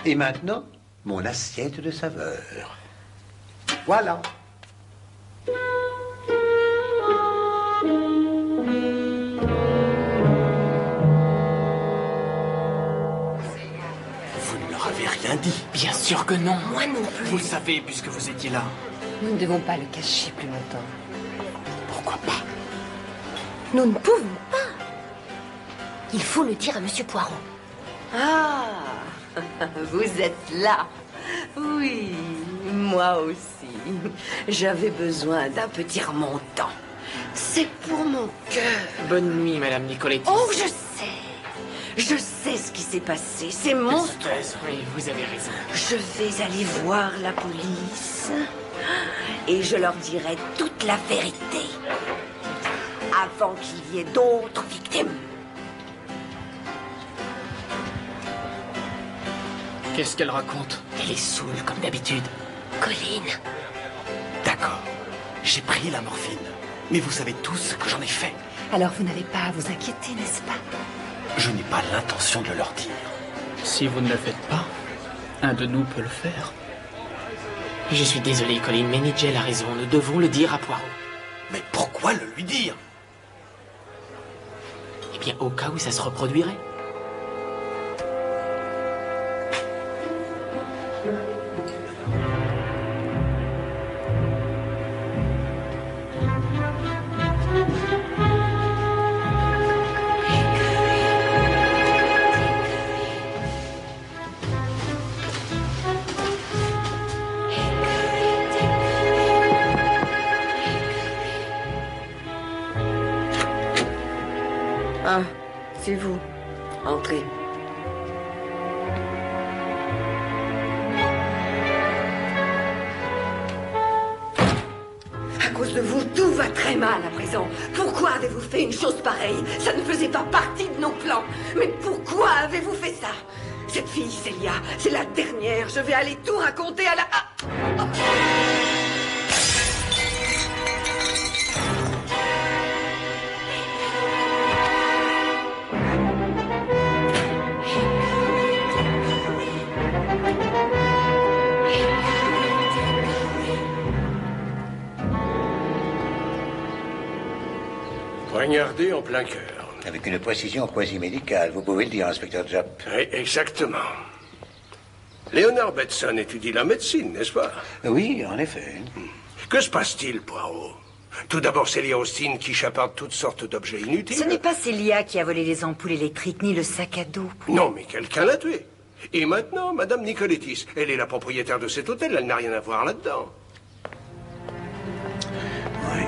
Et maintenant, mon assiette de saveur. Voilà. Vous ne leur avez rien dit. Bien sûr que non. Moi non plus. Vous le savez, puisque vous étiez là. Nous ne devons pas le cacher plus longtemps. Pourquoi pas? Nous ne pouvons pas. Il faut le dire à monsieur Poirot. Ah, vous êtes là. Oui, moi aussi. J'avais besoin d'un petit remontant. C'est pour mon cœur. Bonne nuit, Madame Nicoletti. Oh, je sais. Je sais ce qui s'est passé. C'est monstrueux. Oui, vous avez raison. Je vais aller voir la police et je leur dirai toute la vérité avant qu'il y ait d'autres victimes. Qu'est-ce qu'elle raconte? Elle est saoule, comme d'habitude. Colline. D'accord. J'ai pris la morphine. Mais vous savez tous ce que j'en ai fait. Alors vous n'avez pas à vous inquiéter, n'est-ce pas? Je n'ai pas l'intention de le leur dire. Si vous ne le faites pas, un de nous peut le faire. Je suis désolé, Colline, mais Nigel a raison. Nous devons le dire à Poirot. Mais pourquoi le lui dire? Eh bien, au cas où ça se reproduirait. Ah, c'est vous. Entrez. À cause de vous, tout va très mal à présent. Pourquoi avez-vous fait une chose pareille? Ça ne faisait pas partie de nos plans. Mais pourquoi avez-vous fait ça? Cette fille, Célia, c'est la dernière. Je vais aller tout raconter à la... Poignardé en plein cœur. Avec une précision quasi médicale, vous pouvez le dire, inspecteur Japp. Oui, exactement. Leonard Betson étudie la médecine, n'est-ce pas? Oui, en effet. Que se passe-t-il, Poirot? Tout d'abord, Célia Austin qui chaparde toutes sortes d'objets inutiles. Ce n'est pas Célia qui a volé les ampoules électriques ni le sac à dos. Non, mais quelqu'un l'a tué. Et maintenant, Madame Nicoletis, elle est la propriétaire de cet hôtel, elle n'a rien à voir là-dedans. Oui.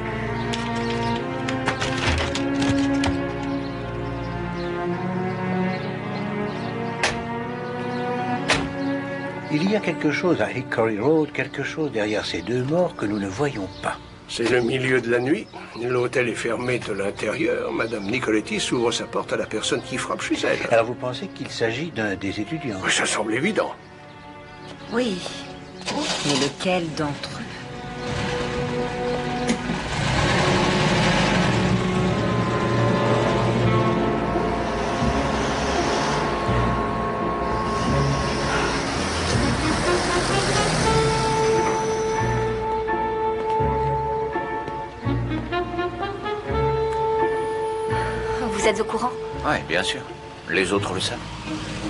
Il y a quelque chose à Hickory Road, quelque chose derrière ces deux morts que nous ne voyons pas. C'est le milieu de la nuit. L'hôtel est fermé de l'intérieur. Madame Nicoletis ouvre sa porte à la personne qui frappe chez elle. Alors vous pensez qu'il s'agit d'un des étudiants? Oui, ça semble évident. Oui. Mais lequel d'entre eux? Vous êtes au courant? Oui, bien sûr. Les autres le savent.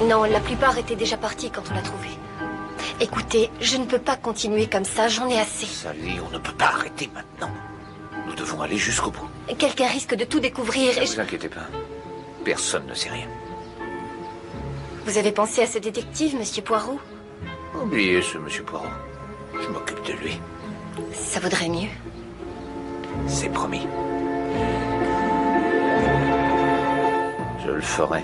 Non, la plupart étaient déjà partis quand on l'a trouvé. Écoutez, je ne peux pas continuer comme ça, j'en ai assez. Sally, on ne peut pas arrêter maintenant. Nous devons aller jusqu'au bout. Quelqu'un risque de tout découvrir et Ne vous inquiétez pas. Personne ne sait rien. Vous avez pensé à ce détective, Monsieur Poirot? Oubliez ce monsieur Poirot. Je m'occupe de lui. Ça vaudrait mieux. C'est promis. Je le ferai.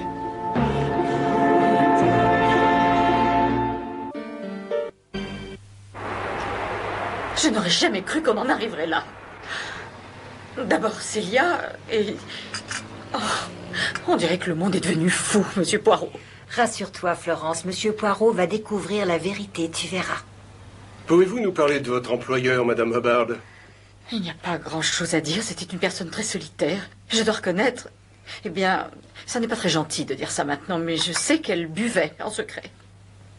Je n'aurais jamais cru qu'on en arriverait là. D'abord Célia et... Oh, on dirait que le monde est devenu fou, Monsieur Poirot. Rassure-toi, Florence, Monsieur Poirot va découvrir la vérité, tu verras. Pouvez-vous nous parler de votre employeur, Madame Hubbard? Il n'y a pas grand-chose à dire, c'était une personne très solitaire. Je dois reconnaître... Eh bien, ça n'est pas très gentil de dire ça maintenant, mais je sais qu'elle buvait en secret.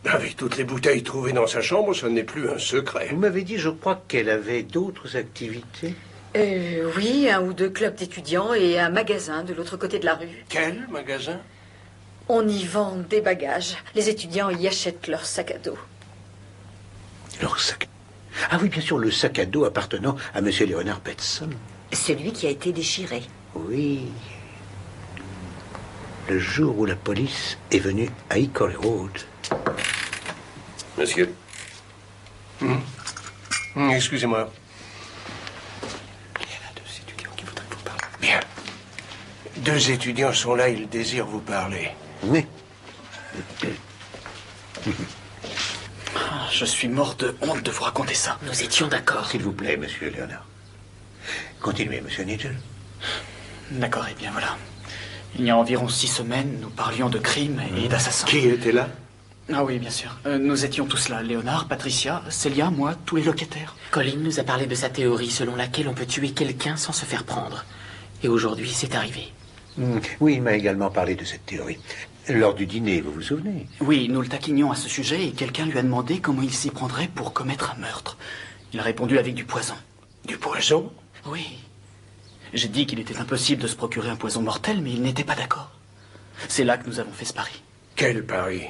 Avec toutes les bouteilles trouvées dans sa chambre, ce n'est plus un secret. Vous m'avez dit, je crois, qu'elle avait d'autres activités. Oui, 1 ou 2 clubs d'étudiants et un magasin de l'autre côté de la rue. Quel magasin? On y vend des bagages. Les étudiants y achètent leurs sacs à dos. Leur sac... Ah oui, bien sûr, le sac à dos appartenant à Monsieur Leonard Betson. Celui qui a été déchiré. Oui. Le jour où la police est venue à Hickory Road. Monsieur. Excusez-moi. Il y a là 2 étudiants qui voudraient vous parler. Bien. 2 étudiants sont là, ils désirent vous parler. Oui. Je suis mort de honte de vous raconter ça. Nous étions d'accord. S'il vous plaît, Monsieur Leonard. Continuez, Monsieur Nigel. D'accord, et bien voilà. Il y a environ 6 semaines, nous parlions de crimes et d'assassins. Qui était là? Ah oui, bien sûr. Nous étions tous là. Léonard, Patricia, Célia, moi, tous les locataires. Colin nous a parlé de sa théorie selon laquelle on peut tuer quelqu'un sans se faire prendre. Et aujourd'hui, c'est arrivé. Oui, il m'a également parlé de cette théorie. Lors du dîner, vous vous souvenez? Oui, nous le taquinions à ce sujet et quelqu'un lui a demandé comment il s'y prendrait pour commettre un meurtre. Il a répondu avec du poison. Du poison? Oui. J'ai dit qu'il était impossible de se procurer un poison mortel, mais il n'était pas d'accord. C'est là que nous avons fait ce pari. Quel pari?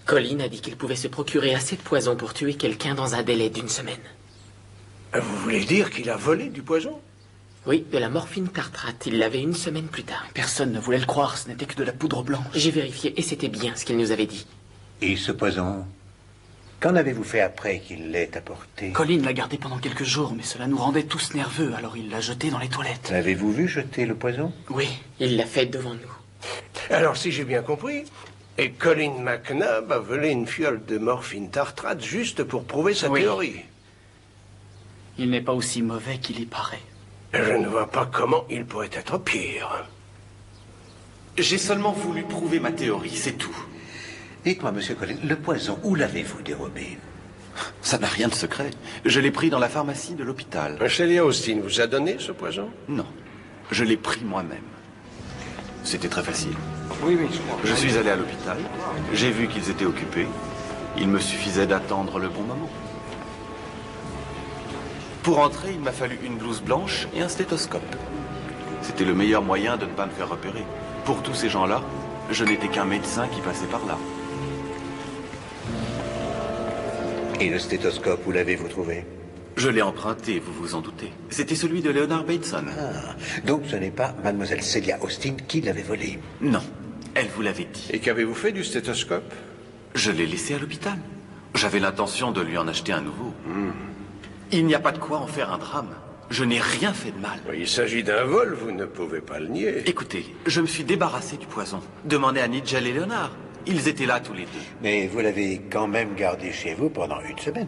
Colin a dit qu'il pouvait se procurer assez de poison pour tuer quelqu'un dans un délai d'1 semaine. Vous voulez dire qu'il a volé du poison? Oui, de la morphine tartrate. Il l'avait 1 semaine plus tard. Personne ne voulait le croire, ce n'était que de la poudre blanche. J'ai vérifié et c'était bien ce qu'il nous avait dit. Et ce poison, qu'en avez-vous fait après qu'il l'ait apporté? Colin l'a gardé pendant quelques jours, mais cela nous rendait tous nerveux, alors il l'a jeté dans les toilettes. L'avez-vous vu jeter le poison? Oui. Il l'a fait devant nous. Alors, si j'ai bien compris, et Colin McNabb a volé une fiole de morphine tartrate juste pour prouver sa théorie. Il n'est pas aussi mauvais qu'il y paraît. Je ne vois pas comment il pourrait être pire. J'ai seulement voulu prouver ma théorie, c'est tout. Dites-moi, monsieur Collin, le poison, où l'avez-vous dérobé? Ça n'a rien de secret. Je l'ai pris dans la pharmacie de l'hôpital. Celia Austin vous a donné ce poison? Non. Je l'ai pris moi-même. C'était très facile. Oui, je crois. Je suis allé à l'hôpital. J'ai vu qu'ils étaient occupés. Il me suffisait d'attendre le bon moment. Pour entrer, il m'a fallu une blouse blanche et un stéthoscope. C'était le meilleur moyen de ne pas me faire repérer. Pour tous ces gens-là, je n'étais qu'un médecin qui passait par là. Et le stéthoscope, où l'avez-vous trouvé? Je l'ai emprunté, vous vous en doutez. C'était celui de Leonard Bateson. Ah, donc ce n'est pas mademoiselle Celia Austin qui l'avait volé? Non, elle vous l'avait dit. Et qu'avez-vous fait du stéthoscope? Je l'ai laissé à l'hôpital. J'avais l'intention de lui en acheter un nouveau. Il n'y a pas de quoi en faire un drame. Je n'ai rien fait de mal. Il s'agit d'un vol, vous ne pouvez pas le nier. Écoutez, je me suis débarrassé du poison. Demandez à Nigel et Leonard. Ils étaient là tous les deux. Mais vous l'avez quand même gardé chez vous pendant une semaine.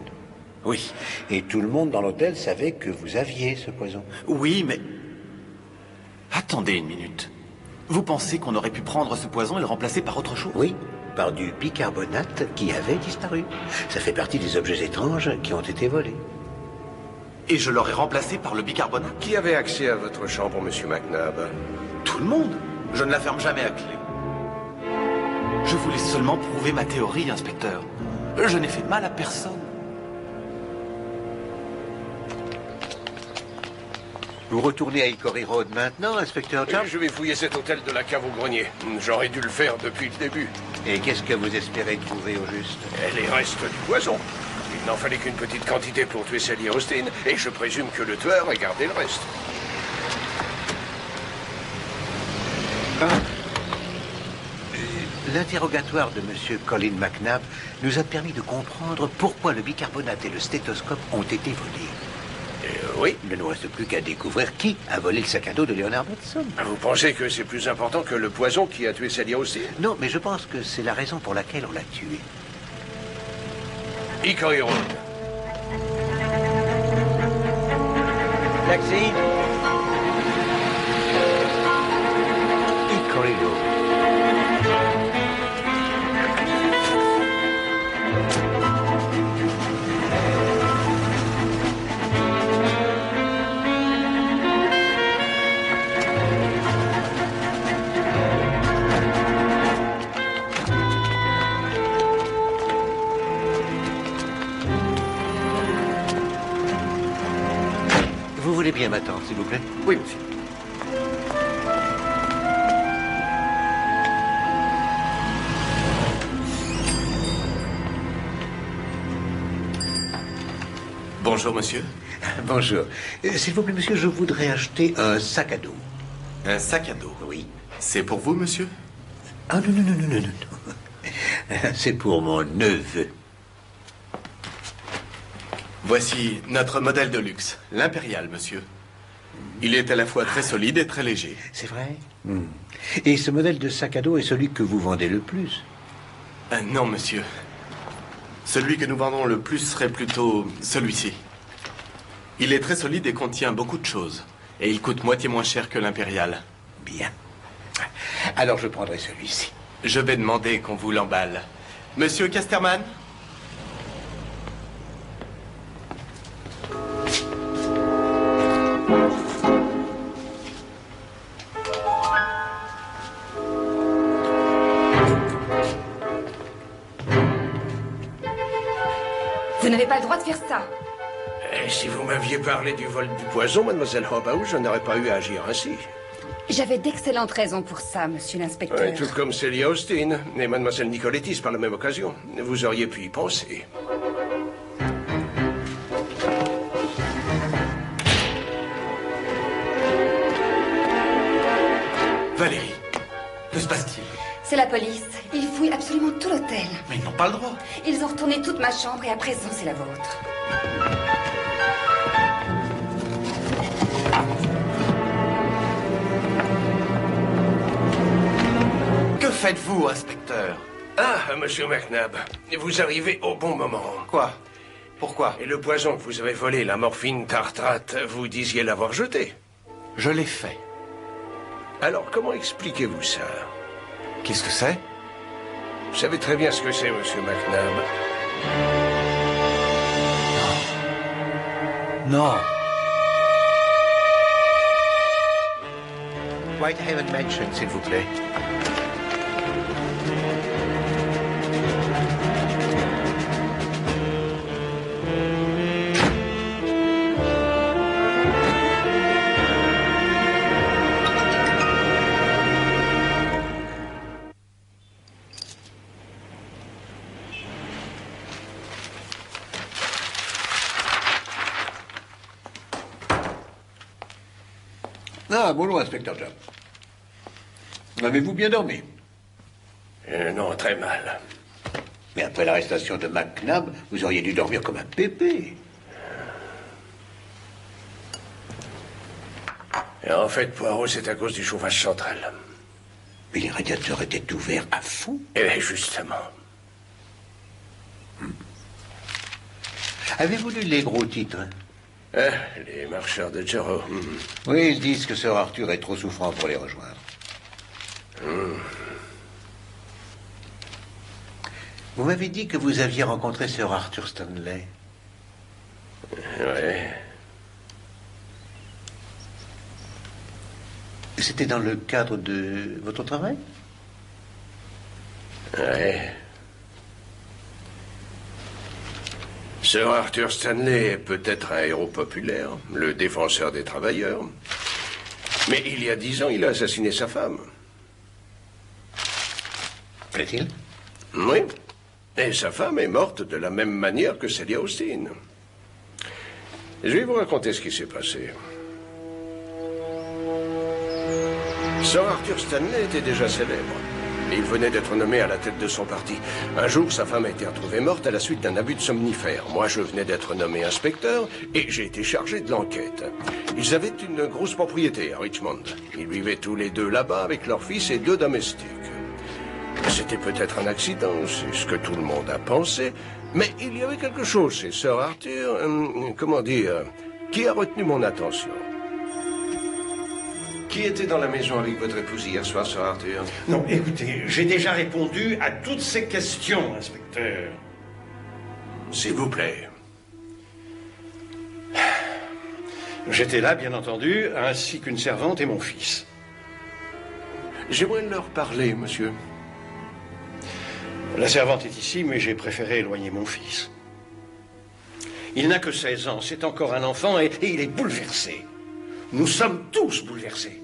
Oui. Et tout le monde dans l'hôtel savait que vous aviez ce poison. Oui, mais... Attendez une minute. Vous pensez qu'on aurait pu prendre ce poison et le remplacer par autre chose? Oui, par du bicarbonate qui avait disparu. Ça fait partie des objets étranges qui ont été volés. Et je l'aurais remplacé par le bicarbonate? Qui avait accès à votre chambre, monsieur McNabb? Tout le monde. Je ne la ferme jamais à clé. Je voulais seulement prouver ma théorie, inspecteur. Je n'ai fait de mal à personne. Vous retournez à Hickory Road maintenant, inspecteur Jones? Je vais fouiller cet hôtel de la cave au grenier. J'aurais dû le faire depuis le début. Et qu'est-ce que vous espérez trouver au juste? Les restes du poison. Il n'en fallait qu'une petite quantité pour tuer Celia Austin, et je présume que le tueur a gardé le reste. L'interrogatoire de M. Colin McNabb nous a permis de comprendre pourquoi le bicarbonate et le stéthoscope ont été volés. Oui. Il ne nous reste plus qu'à découvrir qui a volé le sac à dos de Leonard Bateson. Vous pensez que c'est plus important que le poison qui a tué Celia Austin? Non, mais je pense que c'est la raison pour laquelle on l'a tué. Hickory Road. Taxi. Hickory Road. Vous voulez bien m'attendre, s'il vous plaît? Oui, monsieur. Bonjour, monsieur. Bonjour. S'il vous plaît, monsieur, je voudrais acheter un sac à dos. Un sac à dos? Oui. C'est pour vous, monsieur? Ah non, non, non, non, non, non. C'est pour mon neveu. Voici notre modèle de luxe, l'impérial, monsieur. Il est à la fois très solide et très léger. C'est vrai? Et ce modèle de sac à dos est celui que vous vendez le plus? Non, monsieur. Celui que nous vendons le plus serait plutôt celui-ci. Il est très solide et contient beaucoup de choses. Et il coûte moitié moins cher que l'impérial. Bien. Alors je prendrai celui-ci. Je vais demander qu'on vous l'emballe. Monsieur Casterman? Vous n'avez pas le droit de faire ça. Si vous m'aviez parlé du vol du poison, mademoiselle Hobaou, je n'aurais pas eu à agir ainsi. J'avais d'excellentes raisons pour ça, monsieur l'inspecteur. Tout comme Celia Austin et mademoiselle Nicolettis par la même occasion. Vous auriez pu y penser. Valérie, que se passe-t-il? C'est la police. Ils fouillent absolument tout l'hôtel. Mais ils n'ont pas le droit. Ils ont retourné toute ma chambre et à présent, c'est la vôtre. Que faites-vous, inspecteur? Ah, monsieur McNabb, vous arrivez au bon moment. Quoi? Pourquoi? Et le poison que vous avez volé, la morphine tartrate, vous disiez l'avoir jeté. Je l'ai fait. Alors, comment expliquez-vous ça? Qu'est-ce que c'est? Vous savez très bien ce que c'est, monsieur McNabb. Non. Whitehaven Mansion, s'il vous plaît. Ah, bonjour, inspecteur Job. Avez-vous bien dormi? Non, très mal. Mais après l'arrestation de McNabb, vous auriez dû dormir comme un pépé. Et en fait, Poirot, c'est à cause du chauffage central. Mais les radiateurs étaient ouverts à fond. Eh bien, justement. Avez-vous lu les gros titres? Les marcheurs de Jarrow. Oui, ils disent que Sir Arthur est trop souffrant pour les rejoindre. Vous m'avez dit que vous aviez rencontré Sir Arthur Stanley. Oui. C'était dans le cadre de votre travail? Oui. Sir Arthur Stanley est peut-être un héros populaire, le défenseur des travailleurs. Mais il y a 10 ans, il a assassiné sa femme. Plaît-il? Oui. Et sa femme est morte de la même manière que Celia Austin. Je vais vous raconter ce qui s'est passé. Sir Arthur Stanley était déjà célèbre. Il venait d'être nommé à la tête de son parti. Un jour, sa femme a été retrouvée morte à la suite d'un abus de somnifères. Moi, je venais d'être nommé inspecteur et j'ai été chargé de l'enquête. Ils avaient une grosse propriété à Richmond. Ils vivaient tous les deux là-bas avec leur fils et 2 domestiques. C'était peut-être un accident, c'est ce que tout le monde a pensé, mais il y avait quelque chose chez Sir Arthur, comment dire, qui a retenu mon attention. Qui était dans la maison avec votre épouse hier soir, Sir Arthur? Non, écoutez, j'ai déjà répondu à toutes ces questions, inspecteur. S'il vous plaît. J'étais là, bien entendu, ainsi qu'une servante et mon fils. J'aimerais leur parler, monsieur. La servante est ici, mais j'ai préféré éloigner mon fils. Il n'a que 16 ans, c'est encore un enfant et il est bouleversé. Nous sommes tous bouleversés.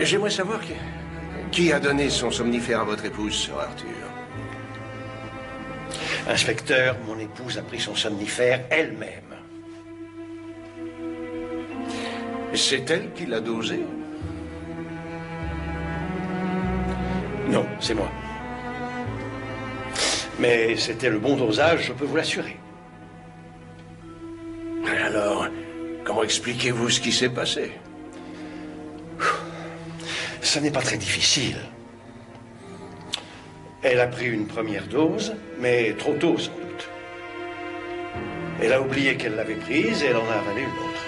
J'aimerais savoir qui a donné son somnifère à votre épouse, Sir Arthur. Inspecteur, mon épouse a pris son somnifère elle-même. C'est elle qui l'a dosé? Non, c'est moi. Mais c'était le bon dosage, je peux vous l'assurer. Alors, comment expliquez-vous ce qui s'est passé? Ça n'est pas très difficile. Elle a pris une première dose, mais trop tôt sans doute. Elle a oublié qu'elle l'avait prise et elle en a avalé une autre.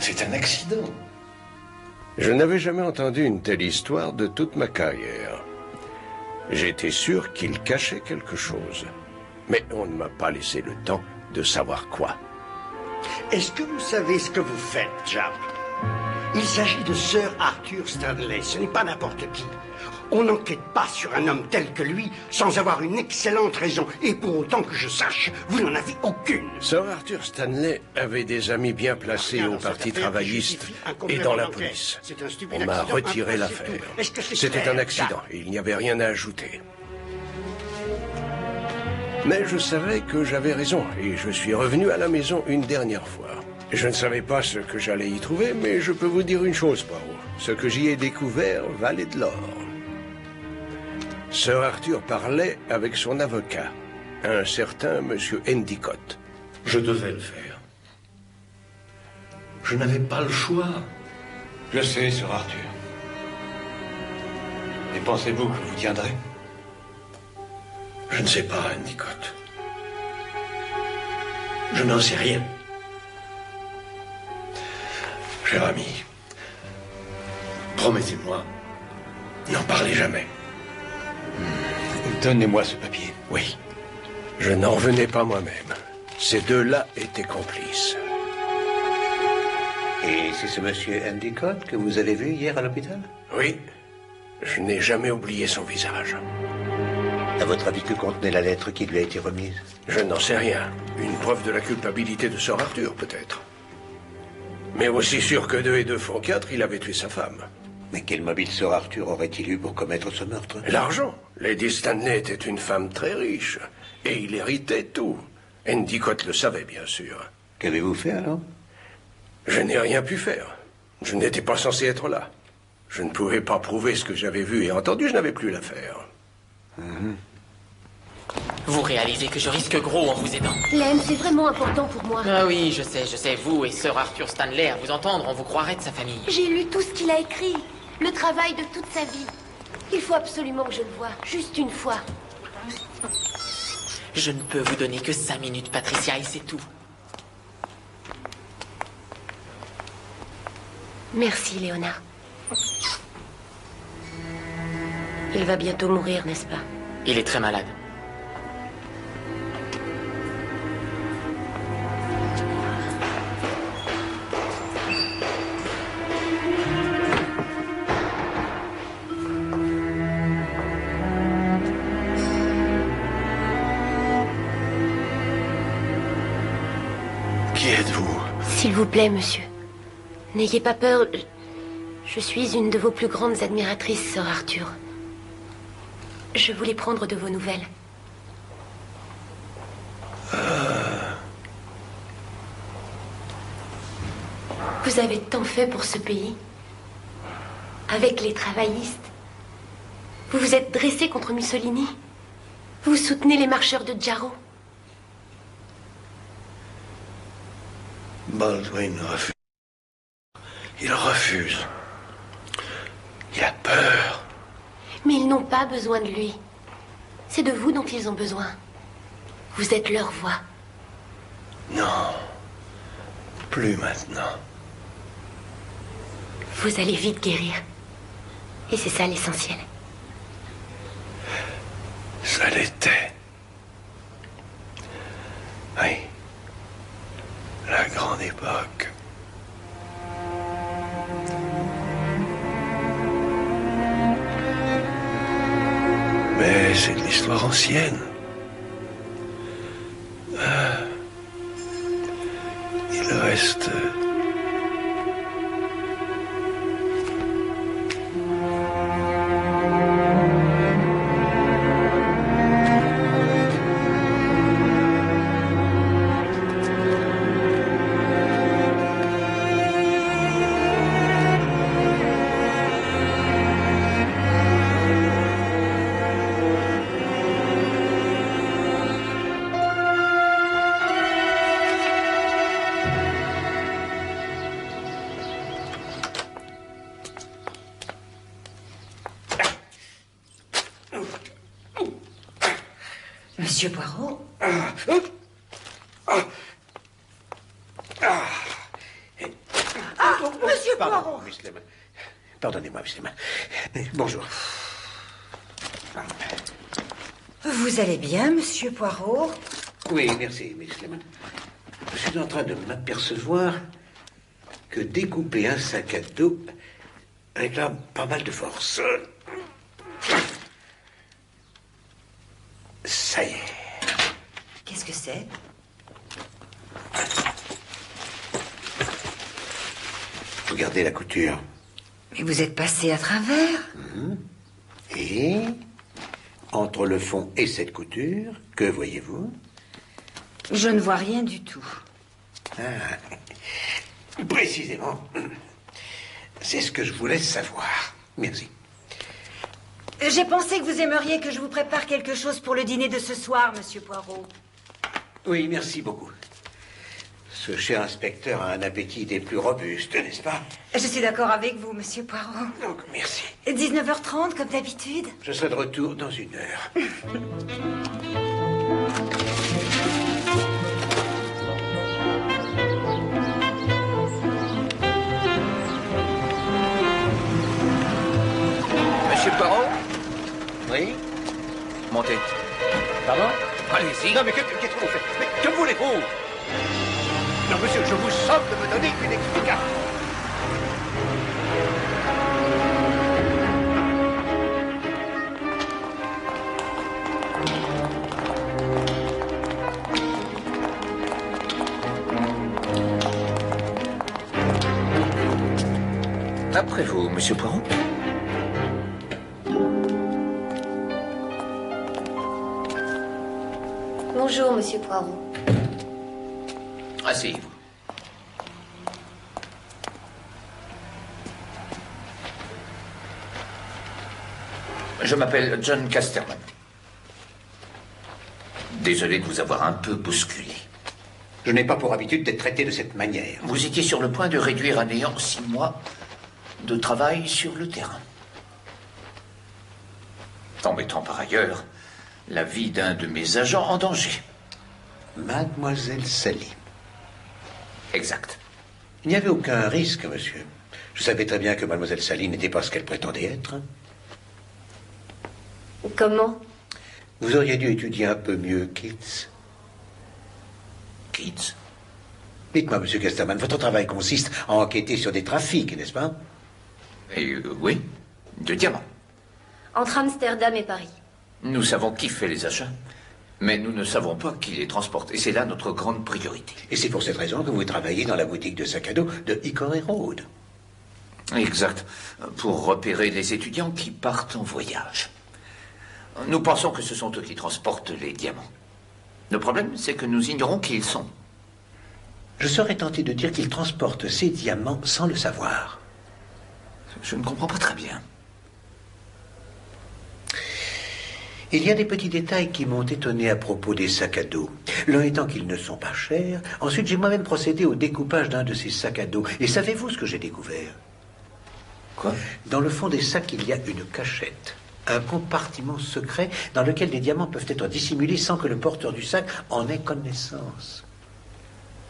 C'est un accident. Je n'avais jamais entendu une telle histoire de toute ma carrière. J'étais sûr qu'il cachait quelque chose. Mais on ne m'a pas laissé le temps de savoir quoi. Est-ce que vous savez ce que vous faites, Jack? Il s'agit de Sir Arthur Stanley, ce n'est pas n'importe qui. On n'enquête pas sur un homme tel que lui sans avoir une excellente raison. Et pour autant que je sache, vous n'en avez aucune. Sir Arthur Stanley avait des amis bien placés au Parti travailliste et dans la police. On m'a retiré l'affaire. C'était un accident et il n'y avait rien à ajouter. Mais je savais que j'avais raison et je suis revenu à la maison une dernière fois. Je ne savais pas ce que j'allais y trouver, mais je peux vous dire une chose, Poirot. Ce que j'y ai découvert valait de l'or. Sir Arthur parlait avec son avocat, un certain monsieur Endicott. Je devais le faire. Je n'avais pas le choix. Je sais, Sir Arthur. Et pensez-vous que vous tiendrez? Je ne sais pas, Endicott. Je n'en sais rien. Cher ami, promettez-moi, n'en parlez jamais. Donnez-moi ce papier. Oui. Je n'en revenais pas moi-même. Ces deux-là étaient complices. Et c'est ce monsieur Endicott que vous avez vu hier à l'hôpital? Oui. Je n'ai jamais oublié son visage. À votre avis, que contenait la lettre qui lui a été remise? Je n'en sais rien. Une preuve de la culpabilité de Sir Arthur, peut-être. Mais aussi sûr que 2 et 2 font 4, il avait tué sa femme. Mais quel mobile Sir Arthur aurait-il eu pour commettre ce meurtre? L'argent. Lady Stanley était une femme très riche. Et il héritait tout. Endicott le savait, bien sûr. Qu'avez-vous fait, alors? Je n'ai rien pu faire. Je n'étais pas censé être là. Je ne pouvais pas prouver ce que j'avais vu et entendu, je n'avais plus l'affaire. Vous réalisez que je risque gros en vous aidant. Lem, c'est vraiment important pour moi. Ah oui, je sais. Vous et Sir Arthur Stanley, à vous entendre, on vous croirait de sa famille. J'ai lu tout ce qu'il a écrit. Le travail de toute sa vie. Il faut absolument que je le voie. Juste une fois. Je ne peux vous donner que 5 minutes, Patricia, et c'est tout. Merci, Léonard. Il va bientôt mourir, n'est-ce pas? Il est très malade. Qui êtes-vous? S'il vous plaît, monsieur. N'ayez pas peur. Je suis une de vos plus grandes admiratrices, Sir Arthur. Je voulais prendre de vos nouvelles. Vous avez tant fait pour ce pays. Avec les travaillistes. Vous vous êtes dressé contre Mussolini. Vous soutenez les marcheurs de Jarrow. Baldwin refuse. Il refuse. Il a peur. Mais ils n'ont pas besoin de lui. C'est de vous dont ils ont besoin. Vous êtes leur voix. Non. Plus maintenant. Vous allez vite guérir. Et c'est ça l'essentiel. Ça l'était. Oui. La grande époque. Mais c'est de l'histoire ancienne. Il reste... Monsieur Poirot? Monsieur Poirot! Miss Lemon. Pardonnez-moi, Miss Lemon. Bonjour. Vous allez bien, monsieur Poirot? Oui, merci, Miss Lemon. Je suis en train de m'apercevoir que découper un sac à dos réclame pas mal de force. Ça y est. Qu'est-ce que c'est? Regardez la couture. Mais vous êtes passé à travers. Et entre le fond et cette couture, que voyez-vous? Je ne vois rien du tout. Précisément. C'est ce que je voulais savoir. Merci. J'ai pensé que vous aimeriez que je vous prépare quelque chose pour le dîner de ce soir, monsieur Poirot. Oui, merci beaucoup. Ce cher inspecteur a un appétit des plus robustes, n'est-ce pas? Je suis d'accord avec vous, monsieur Poirot. Donc, merci. 19h30, comme d'habitude. Je serai de retour dans 1 heure. Monsieur Poirot? Oui? Montez. Pardon? Allez-y. Non, mais qu'est-ce que vous faites? Mais que voulez-vous? Non, monsieur, je vous somme de me donner une explication. Après vous, monsieur Poirot. Bonjour, monsieur Poirot. Asseyez-vous. Je m'appelle John Casterman. Désolé de vous avoir un peu bousculé. Je n'ai pas pour habitude d'être traité de cette manière. Vous étiez sur le point de réduire à néant 6 mois de travail sur le terrain. En mettant par ailleurs la vie d'un de mes agents en danger. Mademoiselle Sally. Exact. Il n'y avait aucun risque, monsieur. Je savais très bien que Mademoiselle Sally n'était pas ce qu'elle prétendait être. Comment? Vous auriez dû étudier un peu mieux Keats. Keats? Dites-moi, monsieur Casterman, votre travail consiste à enquêter sur des trafics, n'est-ce pas? Oui, de diamants. Entre Amsterdam et Paris. Nous savons qui fait les achats, mais nous ne savons pas qui les transporte. Et c'est là notre grande priorité. Et c'est pour cette raison que vous travaillez dans la boutique de sac à dos de Hickory Road. Exact. Pour repérer les étudiants qui partent en voyage. Nous pensons que ce sont eux qui transportent les diamants. Le problème, c'est que nous ignorons qui ils sont. Je serais tenté de dire qu'ils transportent ces diamants sans le savoir. Je ne comprends pas très bien. Il y a des petits détails qui m'ont étonné à propos des sacs à dos. L'un étant qu'ils ne sont pas chers. Ensuite, j'ai moi-même procédé au découpage d'un de ces sacs à dos. Et savez-vous ce que j'ai découvert? Quoi? Dans le fond des sacs, il y a une cachette. Un compartiment secret dans lequel les diamants peuvent être dissimulés sans que le porteur du sac en ait connaissance.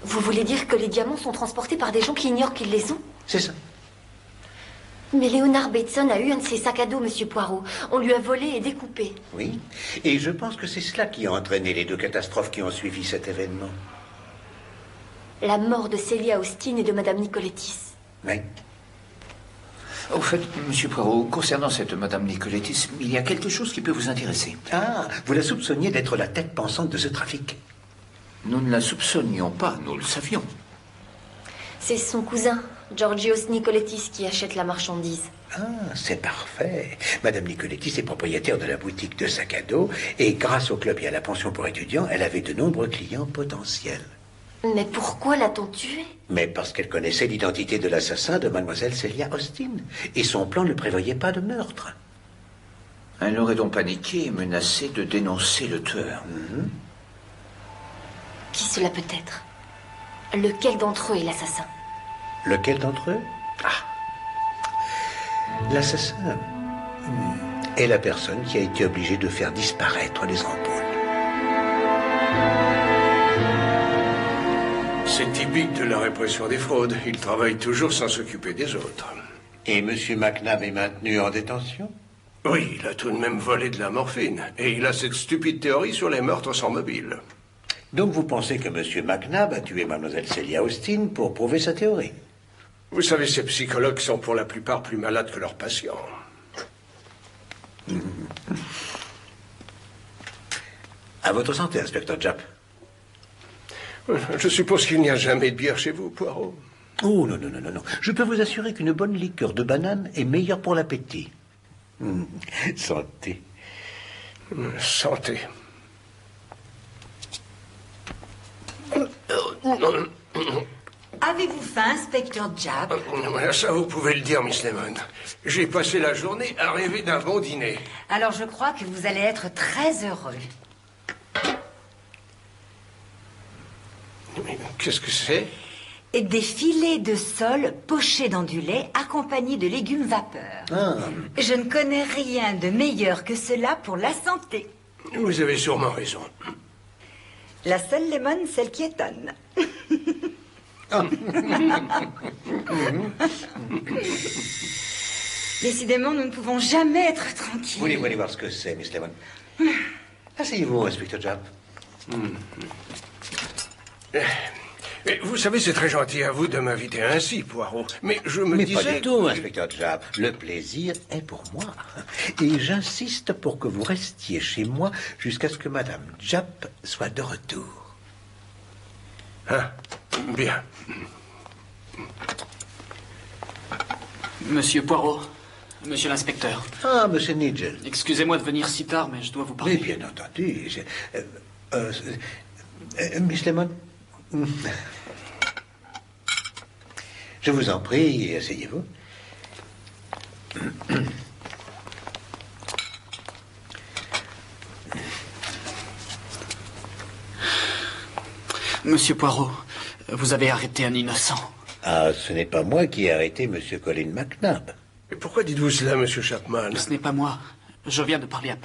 Vous voulez dire que les diamants sont transportés par des gens qui ignorent qu'ils les ont? C'est ça. Mais Leonard Bateson a eu un de ses sacs à dos, monsieur Poirot. On lui a volé et découpé. Oui, et je pense que c'est cela qui a entraîné les 2 catastrophes qui ont suivi cet événement. La mort de Celia Austin et de madame Nicolettis. Oui. Au fait, monsieur Poirot, concernant cette madame Nicolettis, il y a quelque chose qui peut vous intéresser. Ah, vous la soupçonniez d'être la tête pensante de ce trafic? Nous ne la soupçonnions pas, nous le savions. C'est son cousin, Georgios Nicolettis, qui achète la marchandise. Ah, c'est parfait. Madame Nicolettis est propriétaire de la boutique de sac à dos et grâce au club et à la pension pour étudiants, elle avait de nombreux clients potentiels. Mais pourquoi l'a-t-on tuée? Mais parce qu'elle connaissait l'identité de l'assassin de mademoiselle Celia Austin. Et son plan ne prévoyait pas de meurtre. Elle aurait donc paniqué et menacé de dénoncer le tueur. Qui cela peut être? Lequel d'entre eux est l'assassin? Lequel d'entre eux? Ah. L'assassin est la personne qui a été obligée de faire disparaître les ampoules. C'est typique de la répression des fraudes. Ils travaillent toujours sans s'occuper des autres. Et M. McNabb est maintenu en détention? Oui, il a tout de même volé de la morphine. Et il a cette stupide théorie sur les meurtres sans mobile. Donc vous pensez que M. McNabb a tué mademoiselle Celia Austin pour prouver sa théorie? Vous savez, ces psychologues sont pour la plupart plus malades que leurs patients. À votre santé, inspecteur Japp. Je suppose qu'il n'y a jamais de bière chez vous, Poirot. Oh, non. Je peux vous assurer qu'une bonne liqueur de banane est meilleure pour l'appétit. Santé. Santé. Avez-vous faim, inspecteur Japp? Ça, vous pouvez le dire, Miss Lemon. J'ai passé la journée à rêver d'un bon dîner. Alors je crois que vous allez être très heureux. Qu'est-ce que c'est? Et des filets de sole pochés dans du lait accompagnés de légumes vapeur. Ah. Je ne connais rien de meilleur que cela pour la santé. Vous avez sûrement raison. La seule lemon, celle qui étonne. Décidément, nous ne pouvons jamais être tranquilles. Voulez-vous aller voir ce que c'est, Miss Lemon? Asseyez-vous, inspecteur Japp. Vous savez, c'est très gentil à vous de m'inviter ainsi, Poirot. Mais je me disais... pas du tout, inspecteur Japp. Le plaisir est pour moi. Et j'insiste pour que vous restiez chez moi jusqu'à ce que Madame Japp soit de retour. Ah, bien. Monsieur Poirot, monsieur l'inspecteur. Ah, monsieur Nigel. Excusez-moi de venir si tard, mais je dois vous parler. Mais bien entendu. Miss Lemon, je vous en prie, asseyez-vous. Monsieur Poirot, vous avez arrêté un innocent. Ah, ce n'est pas moi qui ai arrêté monsieur Colin McNabb. Et pourquoi dites-vous cela, monsieur Chapman? Ce n'est pas moi. Je viens de parler à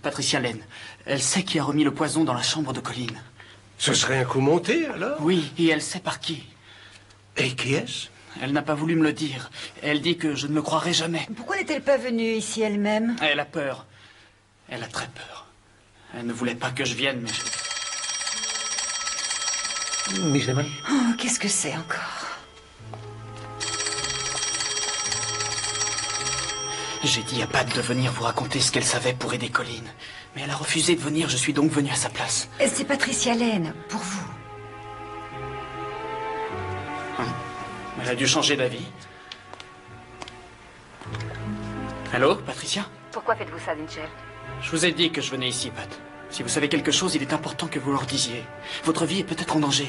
Patricia Lane. Elle sait qui a remis le poison dans la chambre de Colin. Ce serait un coup monté, alors? Oui, et elle sait par qui. Et qui est-ce? Elle n'a pas voulu me le dire. Elle dit que je ne me croirai jamais. Pourquoi n'est-elle pas venue ici elle-même? Elle a peur. Elle a très peur. Elle ne voulait pas que je vienne, mais... Miss Lemon? Oh, qu'est-ce que c'est encore? J'ai dit à Pat de venir vous raconter ce qu'elle savait pour aider Colin. Mais elle a refusé de venir, je suis donc venu à sa place. C'est Patricia Lane, pour vous. Elle a dû changer d'avis. Allô, Patricia? Pourquoi faites-vous ça, Nigel? Je vous ai dit que je venais ici, Pat. Si vous savez quelque chose, il est important que vous leur disiez. Votre vie est peut-être en danger.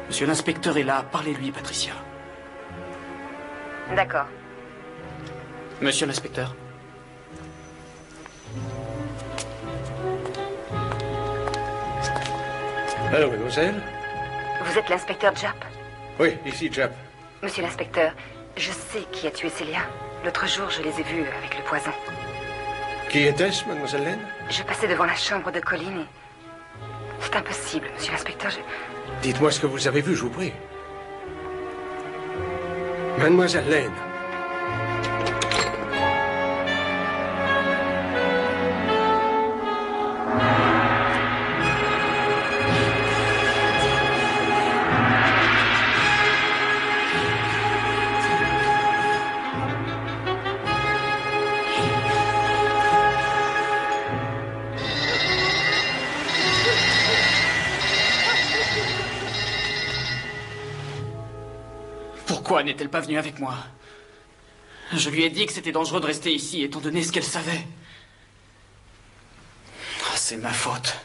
Monsieur l'inspecteur est là, parlez-lui, Patricia. D'accord. Monsieur l'inspecteur. Allô, mademoiselle? Vous êtes l'inspecteur Japp? Oui, ici Japp. Monsieur l'inspecteur, je sais qui a tué Célia. L'autre jour, je les ai vus avec le poison. Qui était-ce, mademoiselle Lane? Je passais devant la chambre de Colin et... C'est impossible, monsieur l'inspecteur, Dites-moi ce que vous avez vu, je vous prie. Mademoiselle Lane. Pourquoi n'est-elle pas venue avec moi? Je lui ai dit que c'était dangereux de rester ici, étant donné ce qu'elle savait. C'est ma faute.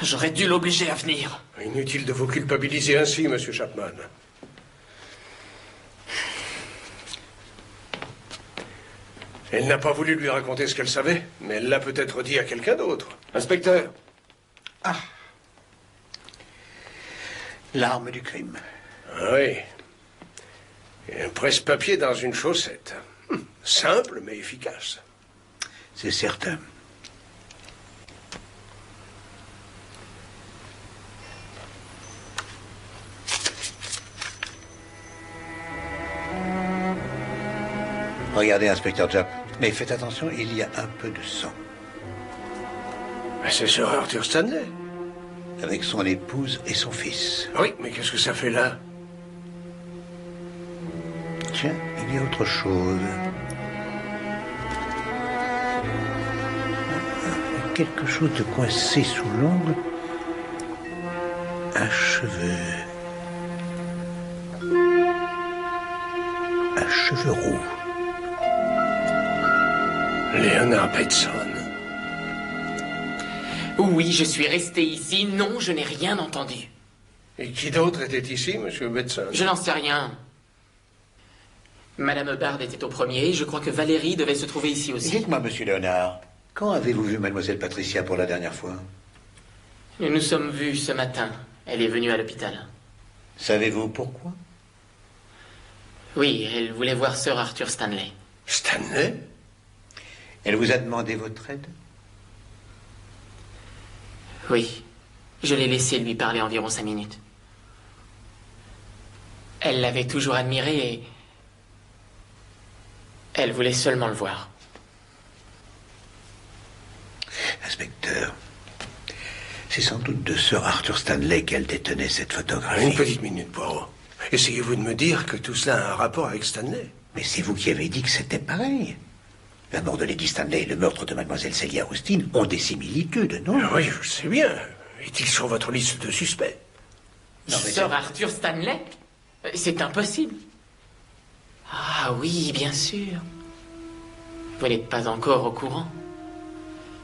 J'aurais dû l'obliger à venir. Inutile de vous culpabiliser ainsi, monsieur Chapman. Elle n'a pas voulu lui raconter ce qu'elle savait, mais elle l'a peut-être dit à quelqu'un d'autre. Inspecteur. Ah. L'arme du crime. Ah oui. Et un presse-papier dans une chaussette. Simple, mais efficace. C'est certain. Regardez, inspecteur Japp. Mais faites attention, il y a un peu de sang. C'est Sir Arthur Stanley. Avec son épouse et son fils. Oui, mais qu'est-ce que ça fait là? Tiens, il y a autre chose. Quelque chose de coincé sous l'ongle. Un cheveu. Un cheveu roux. Leonard Bateson. Oui, je suis resté ici. Non, je n'ai rien entendu. Et qui d'autre était ici, monsieur Bateson? Je n'en sais rien. Madame Bard était au premier. Je crois que Valérie devait se trouver ici aussi. Dites-moi, monsieur Léonard, quand avez-vous vu mademoiselle Patricia pour la dernière fois? Nous nous sommes vus ce matin. Elle est venue à l'hôpital. Savez-vous pourquoi? Oui, elle voulait voir Sir Arthur Stanley. Stanley? Elle vous a demandé votre aide? Oui. Je l'ai laissé lui parler environ 5 minutes. Elle l'avait toujours admiré et... elle voulait seulement le voir. Inspecteur, c'est sans doute de Sir Arthur Stanley qu'elle détenait cette photographie. Une petite minute, Poirot. Essayez-vous de me dire que tout cela a un rapport avec Stanley? Mais c'est vous qui avez dit que c'était pareil. La mort de Lady Stanley et le meurtre de mademoiselle Celia Austin ont des similitudes, non? Oui, je sais bien. Est-il sur votre liste de suspects? Sir Arthur Stanley? C'est impossible. Ah oui, bien sûr. Vous n'êtes pas encore au courant.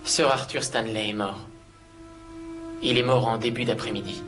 Sir Arthur Stanley est mort. Il est mort en début d'après-midi.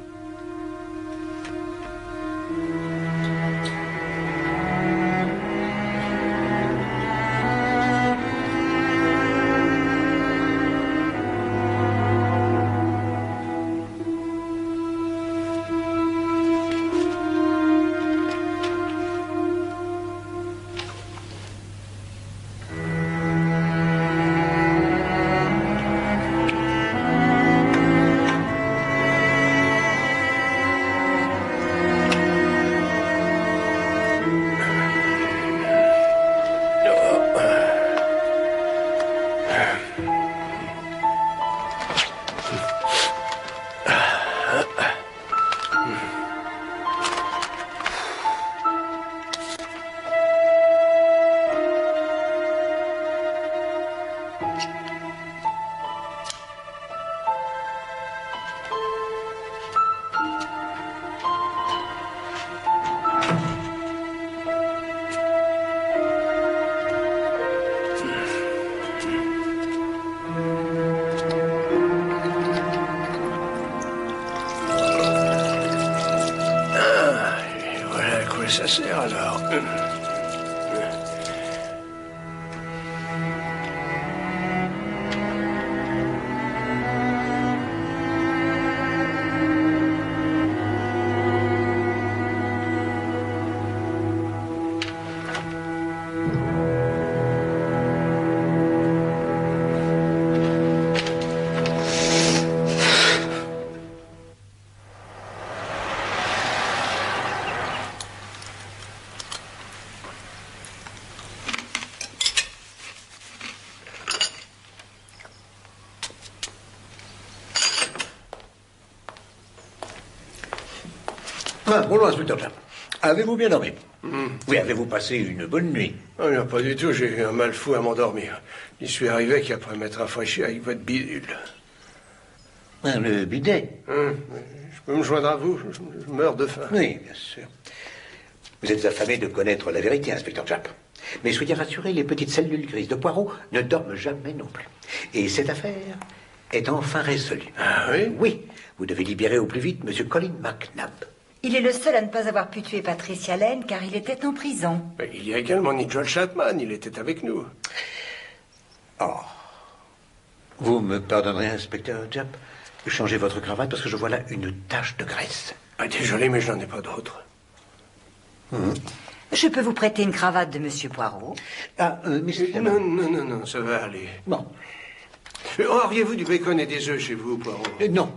Ça sert alors. Bonjour, inspecteur Japp. Avez-vous bien dormi? Oui, avez-vous passé une bonne nuit? Oh, non, pas du tout. J'ai eu un mal fou à m'endormir. J'y suis arrivé qu'après m'être rafraîchi avec votre bidule. Ah, le bidet? Je peux me joindre à vous? Je meurs de faim. Oui, bien sûr. Vous êtes affamé de connaître la vérité, inspecteur Japp. Mais soyez rassuré, les petites cellules grises de Poirot ne dorment jamais non plus. Et cette affaire est enfin résolue. Ah oui? Oui. Vous devez libérer au plus vite M. Colin McNabb. Il est le seul à ne pas avoir pu tuer Patricia Lane car il était en prison. Mais il y a également Nigel Chapman, il était avec nous. Oh. Vous me pardonnerez, inspecteur Japp? Changez votre cravate parce que je vois là une tache de graisse. Ah, désolé, mais je n'en ai pas d'autre. Je peux vous prêter une cravate de Monsieur Poirot? Ah, monsieur... Non, ça va aller. Bon. Auriez-vous du bacon et des œufs chez vous, Poirot? Non.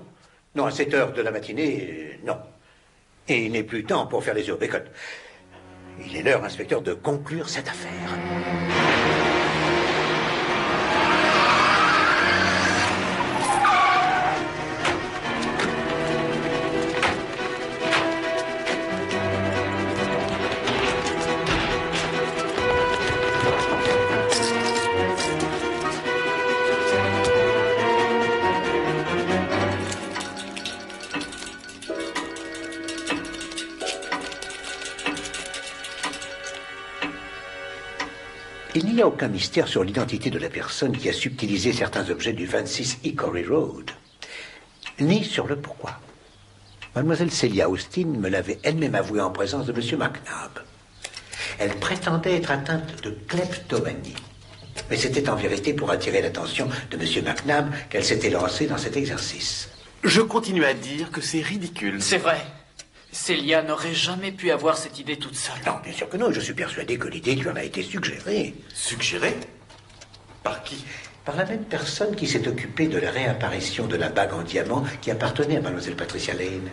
Non, à cette heure de la matinée, non. Et il n'est plus temps pour faire les œufs au bacon. Il est l'heure, inspecteur, de conclure cette affaire. Il n'y a aucun mystère sur l'identité de la personne qui a subtilisé certains objets du 26 Hickory Road, ni sur le pourquoi. Mademoiselle Celia Austin me l'avait elle-même avoué en présence de M. McNabb. Elle prétendait être atteinte de kleptomanie. Mais c'était en vérité pour attirer l'attention de M. McNabb qu'elle s'était lancée dans cet exercice. Je continue à dire que c'est ridicule. C'est vrai. Célia n'aurait jamais pu avoir cette idée toute seule. Non, bien sûr que non. Je suis persuadé que l'idée lui en a été suggérée. Suggérée? Par qui? Par la même personne qui s'est occupée de la réapparition de la bague en diamant qui appartenait à mademoiselle Patricia Lane.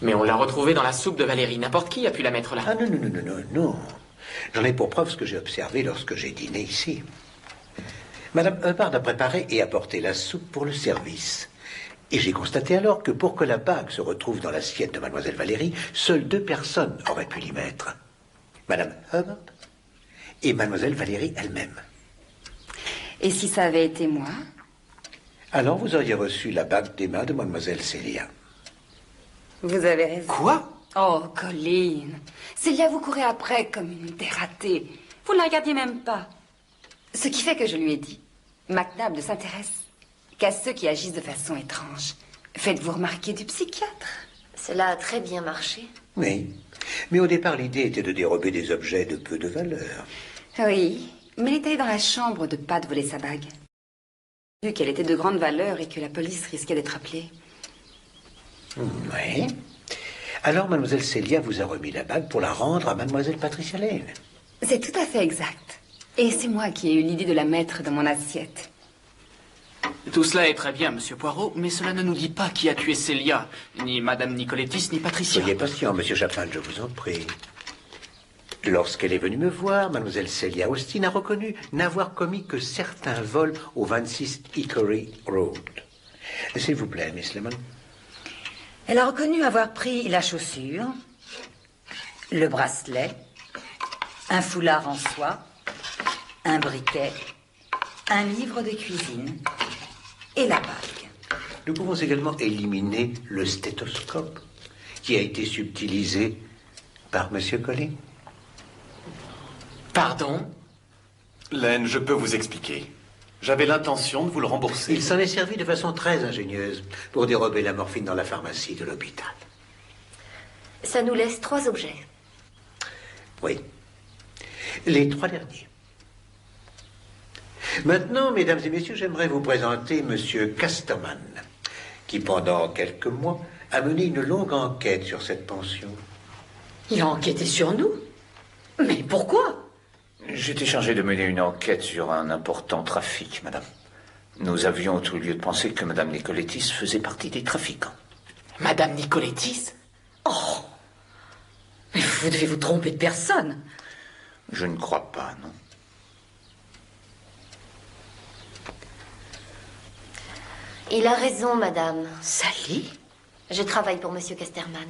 Mais on l'a retrouvée dans la soupe de Valérie. N'importe qui a pu la mettre là. Ah non, non, non, non, non. J'en ai pour preuve ce que j'ai observé lorsque j'ai dîné ici. Madame Hubbard a préparé et apporté la soupe pour le service. Et j'ai constaté alors que pour que la bague se retrouve dans l'assiette de mademoiselle Valérie, seules 2 personnes auraient pu l'y mettre. Madame Hubbard et mademoiselle Valérie elle-même. Et si ça avait été moi? Alors vous auriez reçu la bague des mains de mademoiselle Célia. Vous avez raison. Quoi? Oh, Colin. Célia vous courait après comme une dératée. Vous ne la regardiez même pas. Ce qui fait que je lui ai dit, McNabb ne s'intéresse qu'à ceux qui agissent de façon étrange. Faites-vous remarquer du psychiatre? Cela a très bien marché. Oui. Mais au départ, l'idée était de dérober des objets de peu de valeur. Oui, mais il est allé dans la chambre de Pat voler sa bague. Vu qu'elle était de grande valeur et que la police risquait d'être appelée. Oui. Alors, mademoiselle Célia vous a remis la bague pour la rendre à mademoiselle Patricia Lane. C'est tout à fait exact. Et c'est moi qui ai eu l'idée de la mettre dans mon assiette. Tout cela est très bien, Monsieur Poirot, mais cela ne nous dit pas qui a tué Célia, ni Madame Nicolettis, ni Patricia. Soyez patient, Monsieur Chapman, je vous en prie. Lorsqu'elle est venue me voir, mademoiselle Célia Austin a reconnu n'avoir commis que certains vols au 26 Hickory Road. S'il vous plaît, Miss Lemon. Elle a reconnu avoir pris la chaussure, le bracelet, un foulard en soie, un briquet, un livre de cuisine et la bague. Nous pouvons également éliminer le stéthoscope qui a été subtilisé par Monsieur Collins. Pardon? Len, je peux vous expliquer. J'avais l'intention de vous le rembourser. Il s'en est servi de façon très ingénieuse pour dérober la morphine dans la pharmacie de l'hôpital. Ça nous laisse 3 objets. Oui. Les 3 derniers. Maintenant, mesdames et messieurs, j'aimerais vous présenter Monsieur Casterman, qui pendant quelques mois a mené une longue enquête sur cette pension. Il a enquêté sur nous? Mais pourquoi? J'étais chargé de mener une enquête sur un important trafic, madame. Nous avions tout lieu de penser que madame Nicolettis faisait partie des trafiquants. Madame Nicolettis? Oh! Mais vous devez vous tromper de personne. Je ne crois pas, non. Il a raison, madame. Sally? Je travaille pour monsieur Casterman.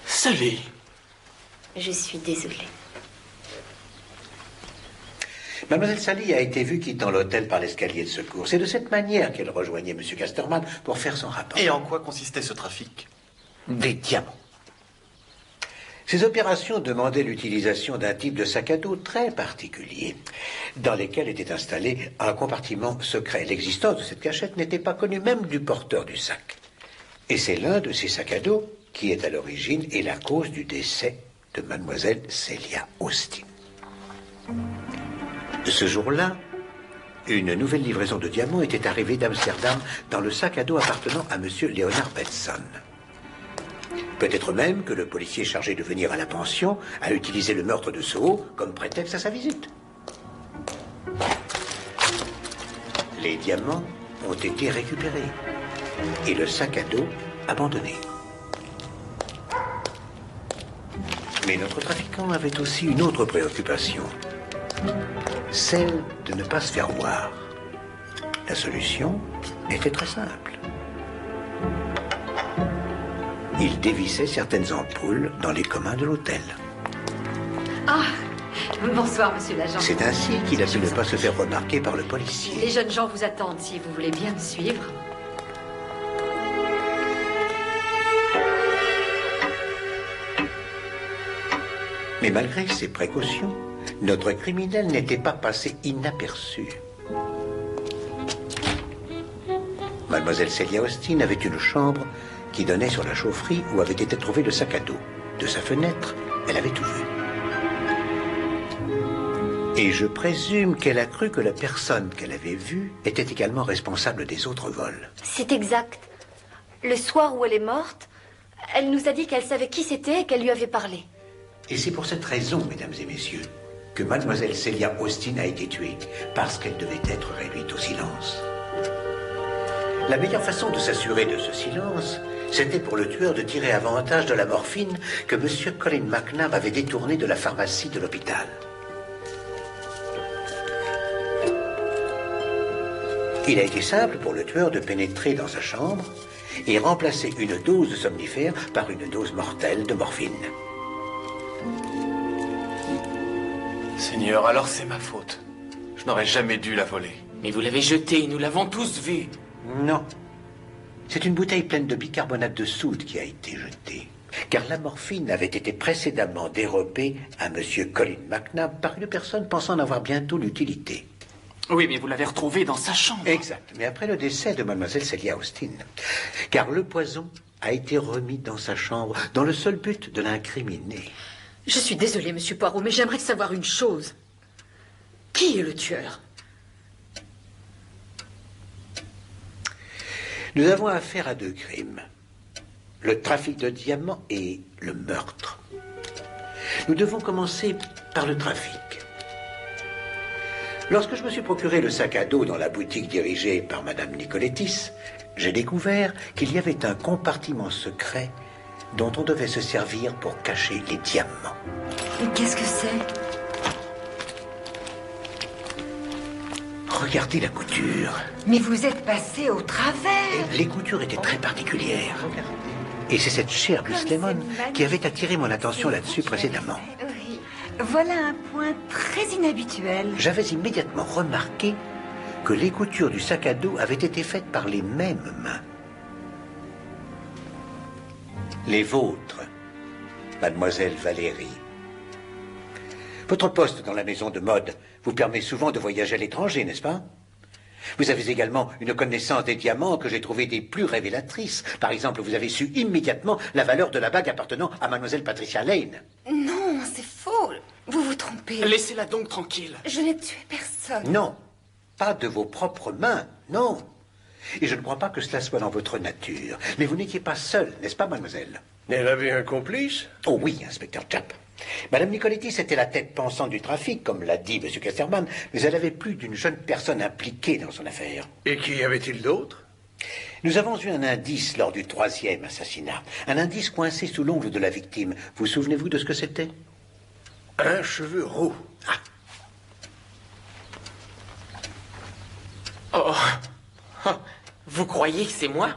Sally? Je suis désolée. Mademoiselle Sally a été vue quittant l'hôtel par l'escalier de secours. C'est de cette manière qu'elle rejoignait Monsieur Casterman pour faire son rapport. Et en quoi consistait ce trafic? Des diamants. Ces opérations demandaient l'utilisation d'un type de sac à dos très particulier, dans lesquels était installé un compartiment secret. L'existence de cette cachette n'était pas connue même du porteur du sac. Et c'est l'un de ces sacs à dos qui est à l'origine et la cause du décès de mademoiselle Célia Austin. Ce jour-là, une nouvelle livraison de diamants était arrivée d'Amsterdam dans le sac à dos appartenant à monsieur Leonard Benson. Peut-être même que le policier chargé de venir à la pension a utilisé le meurtre de Soho comme prétexte à sa visite. Les diamants ont été récupérés et le sac à dos abandonné. Mais notre trafiquant avait aussi une autre préoccupation, celle de ne pas se faire voir. La solution était très simple. Il dévissait certaines ampoules dans les communs de l'hôtel. Ah, bonsoir, monsieur l'agent. C'est ainsi qu'il a pu ne pas se faire remarquer par le policier. Les jeunes gens vous attendent si vous voulez bien me suivre. Mais malgré ces précautions, notre criminel n'était pas passé inaperçu. Mademoiselle Célia Austin avait une chambre qui donnait sur la chaufferie où avait été trouvé le sac à dos. De sa fenêtre, elle avait tout vu. Et je présume qu'elle a cru que la personne qu'elle avait vue était également responsable des autres vols. C'est exact. Le soir où elle est morte, elle nous a dit qu'elle savait qui c'était et qu'elle lui avait parlé. Et c'est pour cette raison, mesdames et messieurs, que mademoiselle Celia Austin a été tuée, parce qu'elle devait être réduite au silence. La meilleure façon de s'assurer de ce silence, c'était pour le tueur de tirer avantage de la morphine que M. Colin McNabb avait détournée de la pharmacie de l'hôpital. Il a été simple pour le tueur de pénétrer dans sa chambre et remplacer une dose de somnifère par une dose mortelle de morphine. Seigneur, alors c'est ma faute. Je n'aurais jamais dû la voler. Mais vous l'avez jetée, nous l'avons tous vue. Non. C'est une bouteille pleine de bicarbonate de soude qui a été jetée. Car la morphine avait été précédemment dérobée à M. Colin McNabb par une personne pensant en avoir bientôt l'utilité. Oui, mais vous l'avez retrouvée dans sa chambre. Exact, mais après le décès de mademoiselle Celia Austin. Car le poison a été remis dans sa chambre dans le seul but de l'incriminer. Je suis désolée, Monsieur Poirot, mais j'aimerais savoir une chose. Qui est le tueur? Nous avons affaire à deux crimes. Le trafic de diamants et le meurtre. Nous devons commencer par le trafic. Lorsque je me suis procuré le sac à dos dans la boutique dirigée par Madame Nicolettis, j'ai découvert qu'il y avait un compartiment secret dont on devait se servir pour cacher les diamants. Qu'est-ce que c'est? Regardez la couture. Mais vous êtes passé au travers. Les coutures étaient très particulières. Et c'est cette chère Miss Lemon qui avait attiré mon attention là-dessus précédemment. Oui. Voilà un point très inhabituel. J'avais immédiatement remarqué que les coutures du sac à dos avaient été faites par les mêmes mains. Les vôtres, mademoiselle Valérie. Votre poste dans la maison de mode vous permet souvent de voyager à l'étranger, n'est-ce pas? Vous avez également une connaissance des diamants que j'ai trouvée des plus révélatrices. Par exemple, vous avez su immédiatement la valeur de la bague appartenant à mademoiselle Patricia Lane. Non, c'est faux. Vous vous trompez. Laissez-la donc tranquille. Je n'ai tué personne. Non, pas de vos propres mains, non. Et je ne crois pas que cela soit dans votre nature. Mais vous n'étiez pas seule, n'est-ce pas, mademoiselle? Elle avait un complice? Oh oui, inspecteur Chapp. Madame Nicolettis était la tête pensante du trafic, comme l'a dit M. Casterman, mais elle avait plus d'une jeune personne impliquée dans son affaire. Et qui avait-il d'autre? Nous avons eu un indice lors du 3e assassinat. Un indice coincé sous l'ongle de la victime. Vous souvenez-vous de ce que c'était? Un cheveu roux. Oh. Oh. Vous croyez que c'est moi?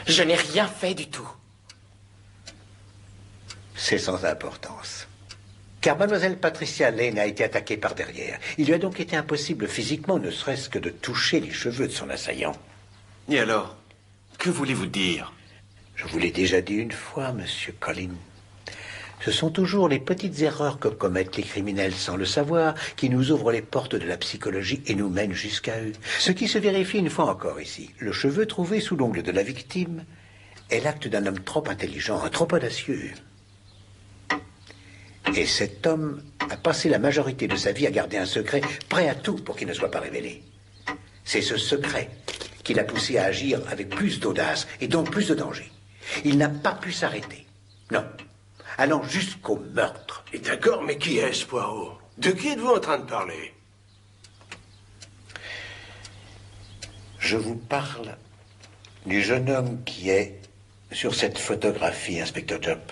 Je n'ai rien fait du tout. C'est sans importance. Car mademoiselle Patricia Lane a été attaquée par derrière. Il lui a donc été impossible physiquement, ne serait-ce que de toucher les cheveux de son assaillant. Et alors, que voulez-vous dire? Je vous l'ai déjà dit une fois, monsieur Colin. Ce sont toujours les petites erreurs que commettent les criminels sans le savoir qui nous ouvrent les portes de la psychologie et nous mènent jusqu'à eux. Ce qui se vérifie une fois encore ici. Le cheveu trouvé sous l'ongle de la victime est l'acte d'un homme trop intelligent, trop audacieux. Et cet homme a passé la majorité de sa vie à garder un secret, prêt à tout pour qu'il ne soit pas révélé. C'est ce secret qui l'a poussé à agir avec plus d'audace et donc plus de danger. Il n'a pas pu s'arrêter. Non. Allant jusqu'au meurtre. Et d'accord, mais qui est-ce, Poirot? De qui êtes-vous en train de parler? Je vous parle du jeune homme qui est sur cette photographie, inspecteur Jopp.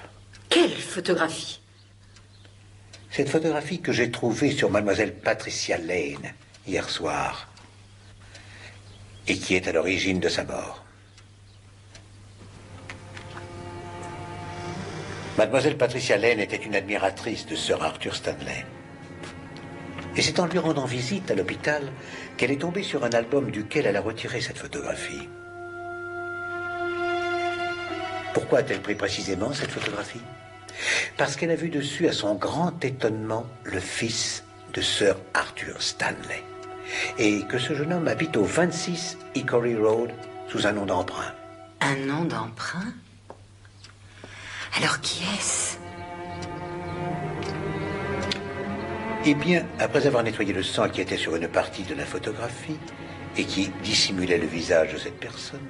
Quelle photographie? Cette photographie que j'ai trouvée sur mademoiselle Patricia Lane hier soir et qui est à l'origine de sa mort. Mademoiselle Patricia Lane était une admiratrice de Sir Arthur Stanley. Et c'est en lui rendant visite à l'hôpital qu'elle est tombée sur un album duquel elle a retiré cette photographie. Pourquoi a-t-elle pris précisément cette photographie? Parce qu'elle a vu dessus, à son grand étonnement, le fils de Sir Arthur Stanley. Et que ce jeune homme habite au 26 Hickory Road sous un nom d'emprunt. Un nom d'emprunt? Alors qui est-ce? Eh bien, après avoir nettoyé le sang qui était sur une partie de la photographie et qui dissimulait le visage de cette personne,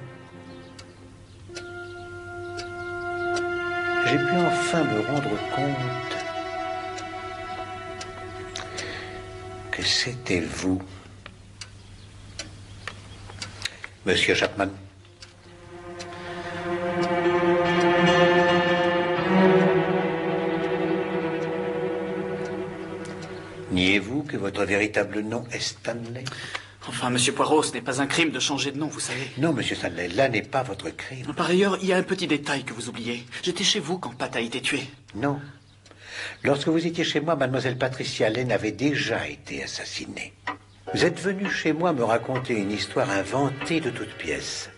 j'ai pu enfin me rendre compte que c'était vous, Monsieur Chapman. Niez-vous que votre véritable nom est Stanley? Enfin, Monsieur Poirot, ce n'est pas un crime de changer de nom, vous savez. Non, Monsieur Stanley, là n'est pas votre crime. Par ailleurs, il y a un petit détail que vous oubliez. J'étais chez vous quand Pat a été tué. Non. Lorsque vous étiez chez moi, mademoiselle Patricia Lane avait déjà été assassinée. Vous êtes venu chez moi me raconter une histoire inventée de toutes pièces.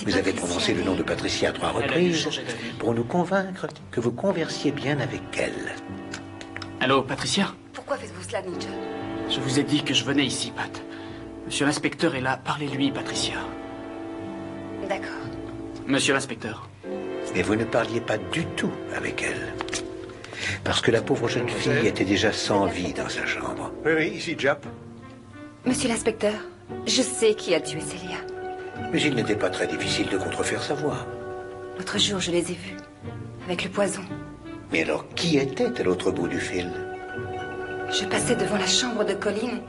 Vous avez prononcé le nom de Patricia à 3 reprises pour nous convaincre que vous conversiez bien avec elle. Allô, Patricia? Pourquoi faites-vous cela, Mitchell? Je vous ai dit que je venais ici, Pat. Monsieur l'inspecteur est là. Parlez-lui, Patricia. D'accord. Monsieur l'inspecteur. Mais vous ne parliez pas du tout avec elle. Parce que la pauvre jeune fille était déjà sans vie dans sa chambre. Oui, oui, ici Jap. Monsieur l'inspecteur, je sais qui a tué Célia. Mais il n'était pas très difficile de contrefaire sa voix. L'autre jour, je les ai vus. Avec le poison. Mais alors, qui était à l'autre bout du fil? Je passais devant la chambre de Colline.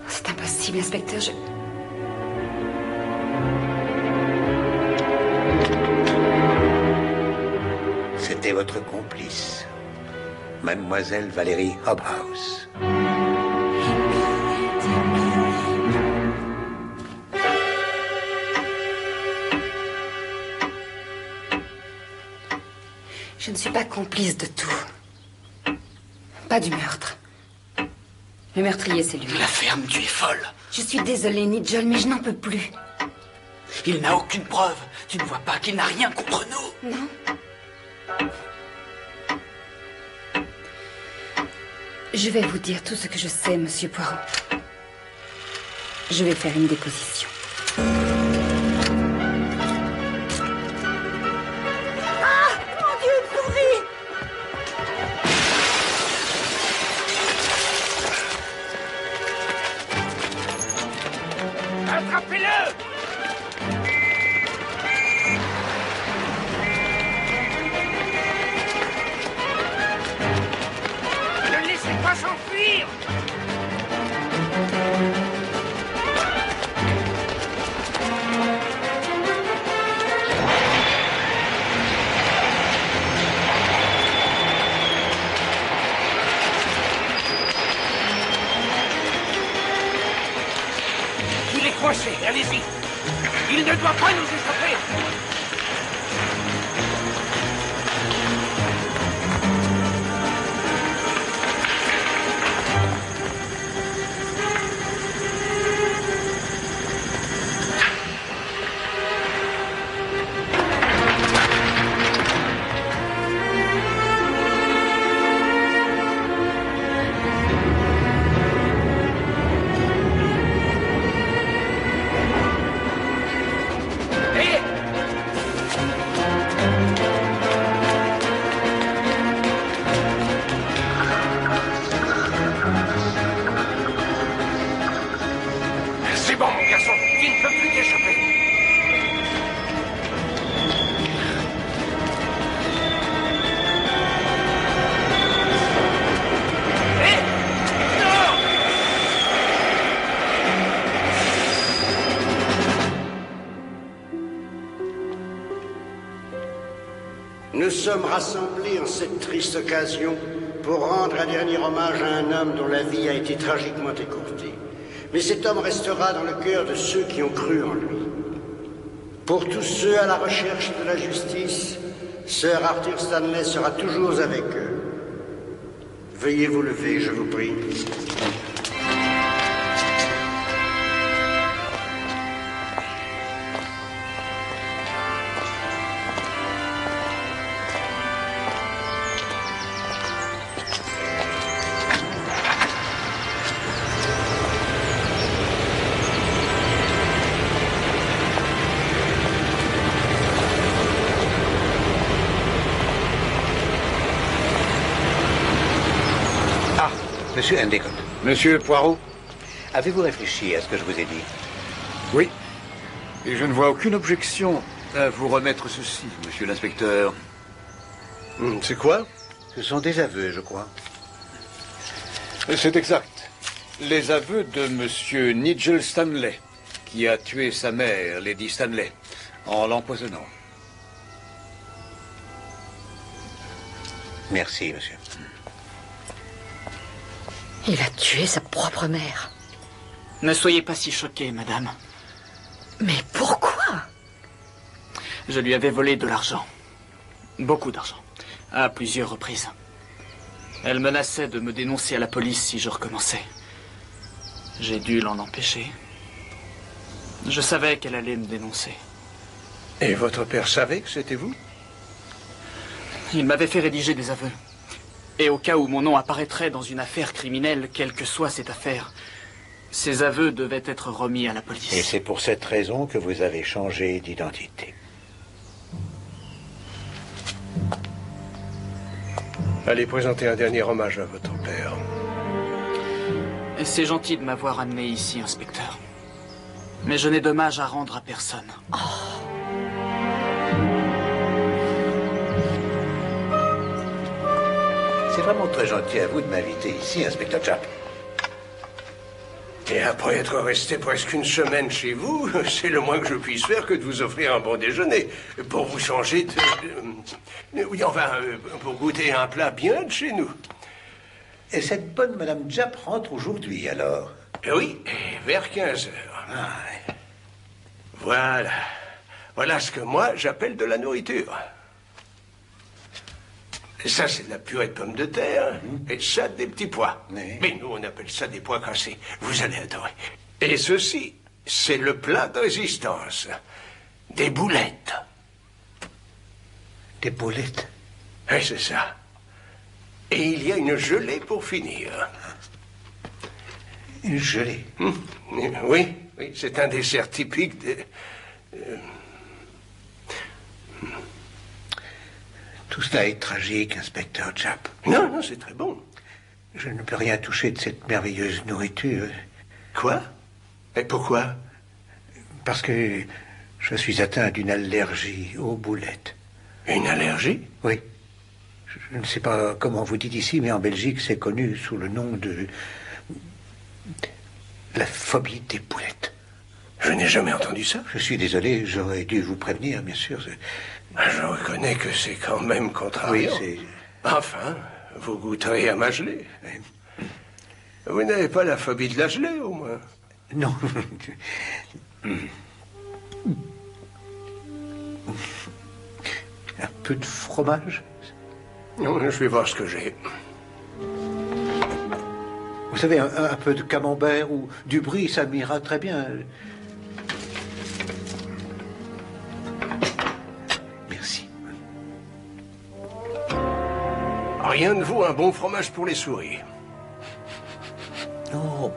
C'est impossible, inspecteur, C'était votre complice, mademoiselle Valérie Hobhouse. Je ne suis pas complice de tout. Pas du meurtre. Le meurtrier, c'est lui. La ferme, tu es folle. Je suis désolée, Nigel, mais je n'en peux plus. Il n'a aucune preuve. Tu ne vois pas qu'il n'a rien contre nous? Non. Je vais vous dire tout ce que je sais, Monsieur Poirot. Je vais faire une déposition. Ah! Mon Dieu, une souris! Attrapez-le! Ne laissez pas s'enfuir! Il est coincé, allez-y! Il ne doit pas nous échapper! C'est bon, mon garçon, il ne peut plus t'échapper. Nous sommes rassemblés en cette triste occasion pour rendre un dernier hommage à un homme dont la vie a été tragiquement écourtée. Mais cet homme restera dans le cœur de ceux qui ont cru en lui. Pour tous ceux à la recherche de la justice, Sir Arthur Stanley sera toujours avec eux. Veuillez vous lever, je vous prie. Monsieur Endicott. Monsieur Poirot. Avez-vous réfléchi à ce que je vous ai dit? Oui. Et je ne vois aucune objection à vous remettre ceci, monsieur l'inspecteur. C'est quoi? Ce sont des aveux, je crois. C'est exact. Les aveux de monsieur Nigel Stanley, qui a tué sa mère, Lady Stanley, en l'empoisonnant. Merci, monsieur. Il a tué sa propre mère. Ne soyez pas si choquée, madame. Mais pourquoi? Je lui avais volé de l'argent. Beaucoup d'argent. À plusieurs reprises. Elle menaçait de me dénoncer à la police si je recommençais. J'ai dû l'en empêcher. Je savais qu'elle allait me dénoncer. Et votre père savait que c'était vous? Il m'avait fait rédiger des aveux. Et au cas où mon nom apparaîtrait dans une affaire criminelle, quelle que soit cette affaire, ces aveux devaient être remis à la police. Et c'est pour cette raison que vous avez changé d'identité. Allez présenter un dernier hommage à votre père. C'est gentil de m'avoir amené ici, inspecteur. Mais je n'ai d'hommage à rendre à personne. C'est vraiment très gentil à vous de m'inviter ici, inspecteur Japp. Et après être resté presque une semaine chez vous, c'est le moins que je puisse faire que de vous offrir un bon déjeuner. Pour vous changer de... Oui, enfin, pour goûter un plat bien de chez nous. Et cette bonne Madame Japp rentre aujourd'hui, alors? Oui, vers 15 heures. Ah, ouais. Voilà. Voilà ce que moi, j'appelle de la nourriture. Ça, c'est de la purée de pommes de terre, et ça, des petits pois. Oui. Mais nous, on appelle ça des pois cassés. Vous allez adorer. Et ceci, c'est le plat de résistance. Des boulettes. Des boulettes? Oui, c'est ça. Et il y a une gelée pour finir. Une gelée? Oui, oui, c'est un dessert typique de... Tout cela est tragique, inspecteur Japp. Non, non, c'est très bon. Je ne peux rien toucher de cette merveilleuse nourriture. Quoi? Et pourquoi? Parce que je suis atteint d'une allergie aux boulettes. Une allergie? Oui. Je ne sais pas comment vous dites ici, mais en Belgique, c'est connu sous le nom de... la phobie des boulettes. Je n'ai jamais entendu ça. Je suis désolé, j'aurais dû vous prévenir, bien sûr. Je reconnais que c'est quand même contrariant. Oui, c'est... Enfin, vous goûterez à ma gelée. Vous n'avez pas la phobie de la gelée, au moins? Non. Un peu de fromage? Non, je vais voir ce que j'ai. Vous savez, un peu de camembert ou du brie, ça m'ira très bien. Merci. Rien ne vaut un bon fromage pour les souris. Oh,